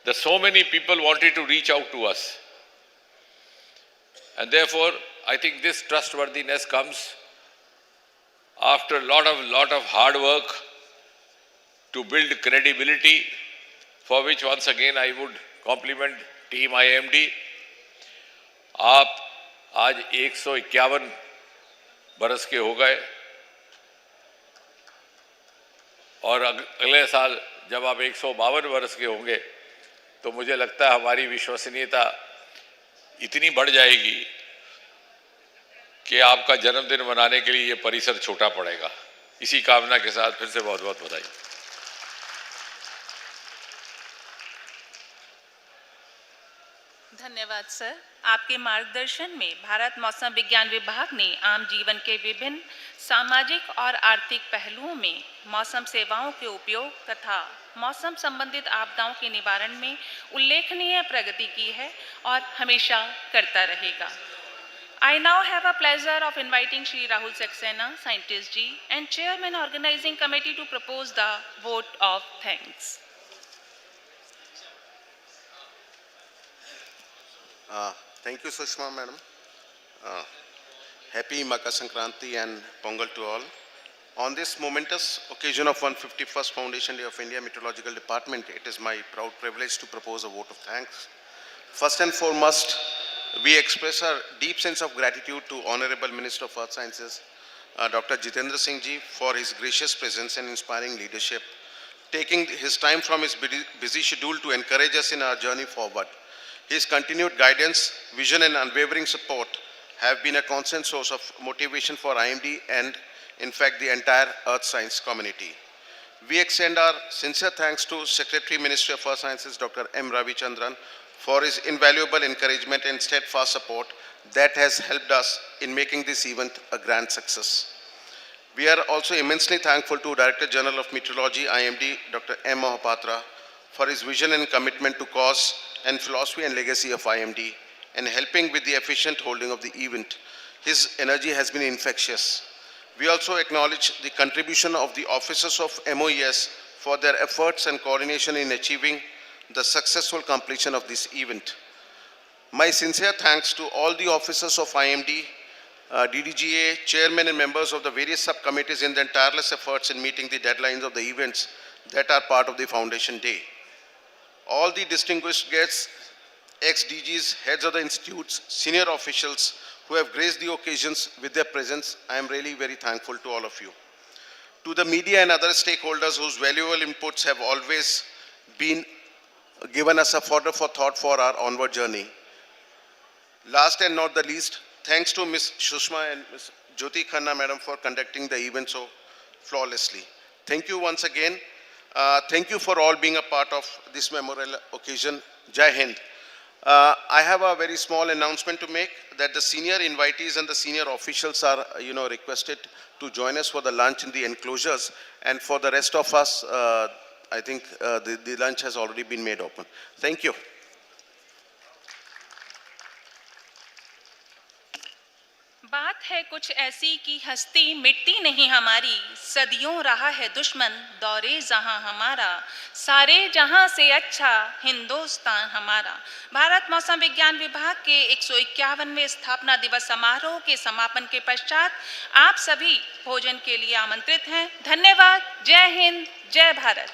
that so many people wanted to reach out to us. And therefore, I think this trustworthiness comes after a lot of hard work to build credibility, for which once again I would compliment team IMD. आप आज 151 बरस के हो गए और अगले साल जब आप 152 बरस के होंगे तो मुझे लगता है हमारी विश्वसनीयता इतनी बढ़ जाएगी कि आपका जन्मदिन मनाने के लिए ये परिसर छोटा पड़ेगा। इसी कामना के साथ फिर से बहुत-बहुत बधाई। धन्यवाद सर। आपके मार्गदर्शन में भारत मौसम विज्ञान विभाग ने आम जीवन के विभिन्न सामाजिक और आर्थिक पहलुओं में मौसम सेवाओं के उपयोग तथा मौसम संबंधित आपदाओं के निवारण में उल्लेखनीय प्रगति की है और हमेशा करता रहेगा। I now have a pleasure of inviting Shri Rahul Saxena, Scientist Ji, and Chairman Organizing Committee to propose the vote of thanks. Thank you, Sushma, Madam. Happy Makar Sankranti and Pongal to all. On this momentous occasion of 151st Foundation Day of India Meteorological Department, it is my proud privilege to propose a vote of thanks. First and foremost, we express our deep sense of gratitude to Honorable Minister of Earth Sciences, Dr. Jitendra Singh Ji, for his gracious presence and inspiring leadership, taking his time from his busy schedule to encourage us in our journey forward. His continued guidance, vision and unwavering support have been a constant source of motivation for IMD and, in fact, the entire Earth Science community. We extend our sincere thanks to Secretary Ministry of Earth Sciences, Dr. M. Ravichandran, for his invaluable encouragement and steadfast support that has helped us in making this event a grand success. We are also immensely thankful to Director General of Meteorology, IMD, Dr. M. Mahapatra, for his vision and commitment to cause and philosophy and legacy of IMD and helping with the efficient holding of the event. His energy has been infectious. We also acknowledge the contribution of the officers of MOES for their efforts and coordination in achieving the successful completion of this event. My sincere thanks to all the officers of IMD, DDGA, chairmen and members of the various subcommittees in their tireless efforts in meeting the deadlines of the events that are part of the Foundation Day. All the distinguished guests, ex-DGs, heads of the institutes, senior officials who have graced the occasions with their presence. I am really very thankful to all of you. To the media and other stakeholders whose valuable inputs have always been given us a fodder for thought for our onward journey. Last and not the least, thanks to Ms. Shushma and Ms. Jyoti Khanna Madam for conducting the event so flawlessly. Thank you once again. Thank you for all being a part of this memorable occasion. Jai Hind. I have a very small announcement to make that the senior invitees and the senior officials are, requested to join us for the lunch in the enclosures. And for the rest of us, I think the lunch has already been made open. Thank you. बात है कुछ ऐसी कि हस्ती मिटती नहीं हमारी, सदियों रहा है दुश्मन दौरे जहां हमारा, सारे जहां से अच्छा हिंदुस्तान हमारा। भारत मौसम विज्ञान विभाग के 151वें स्थापना दिवस समारोह के समापन के पश्चात आप सभी भोजन के लिए आमंत्रित हैं। धन्यवाद। जय हिंद, जय भारत।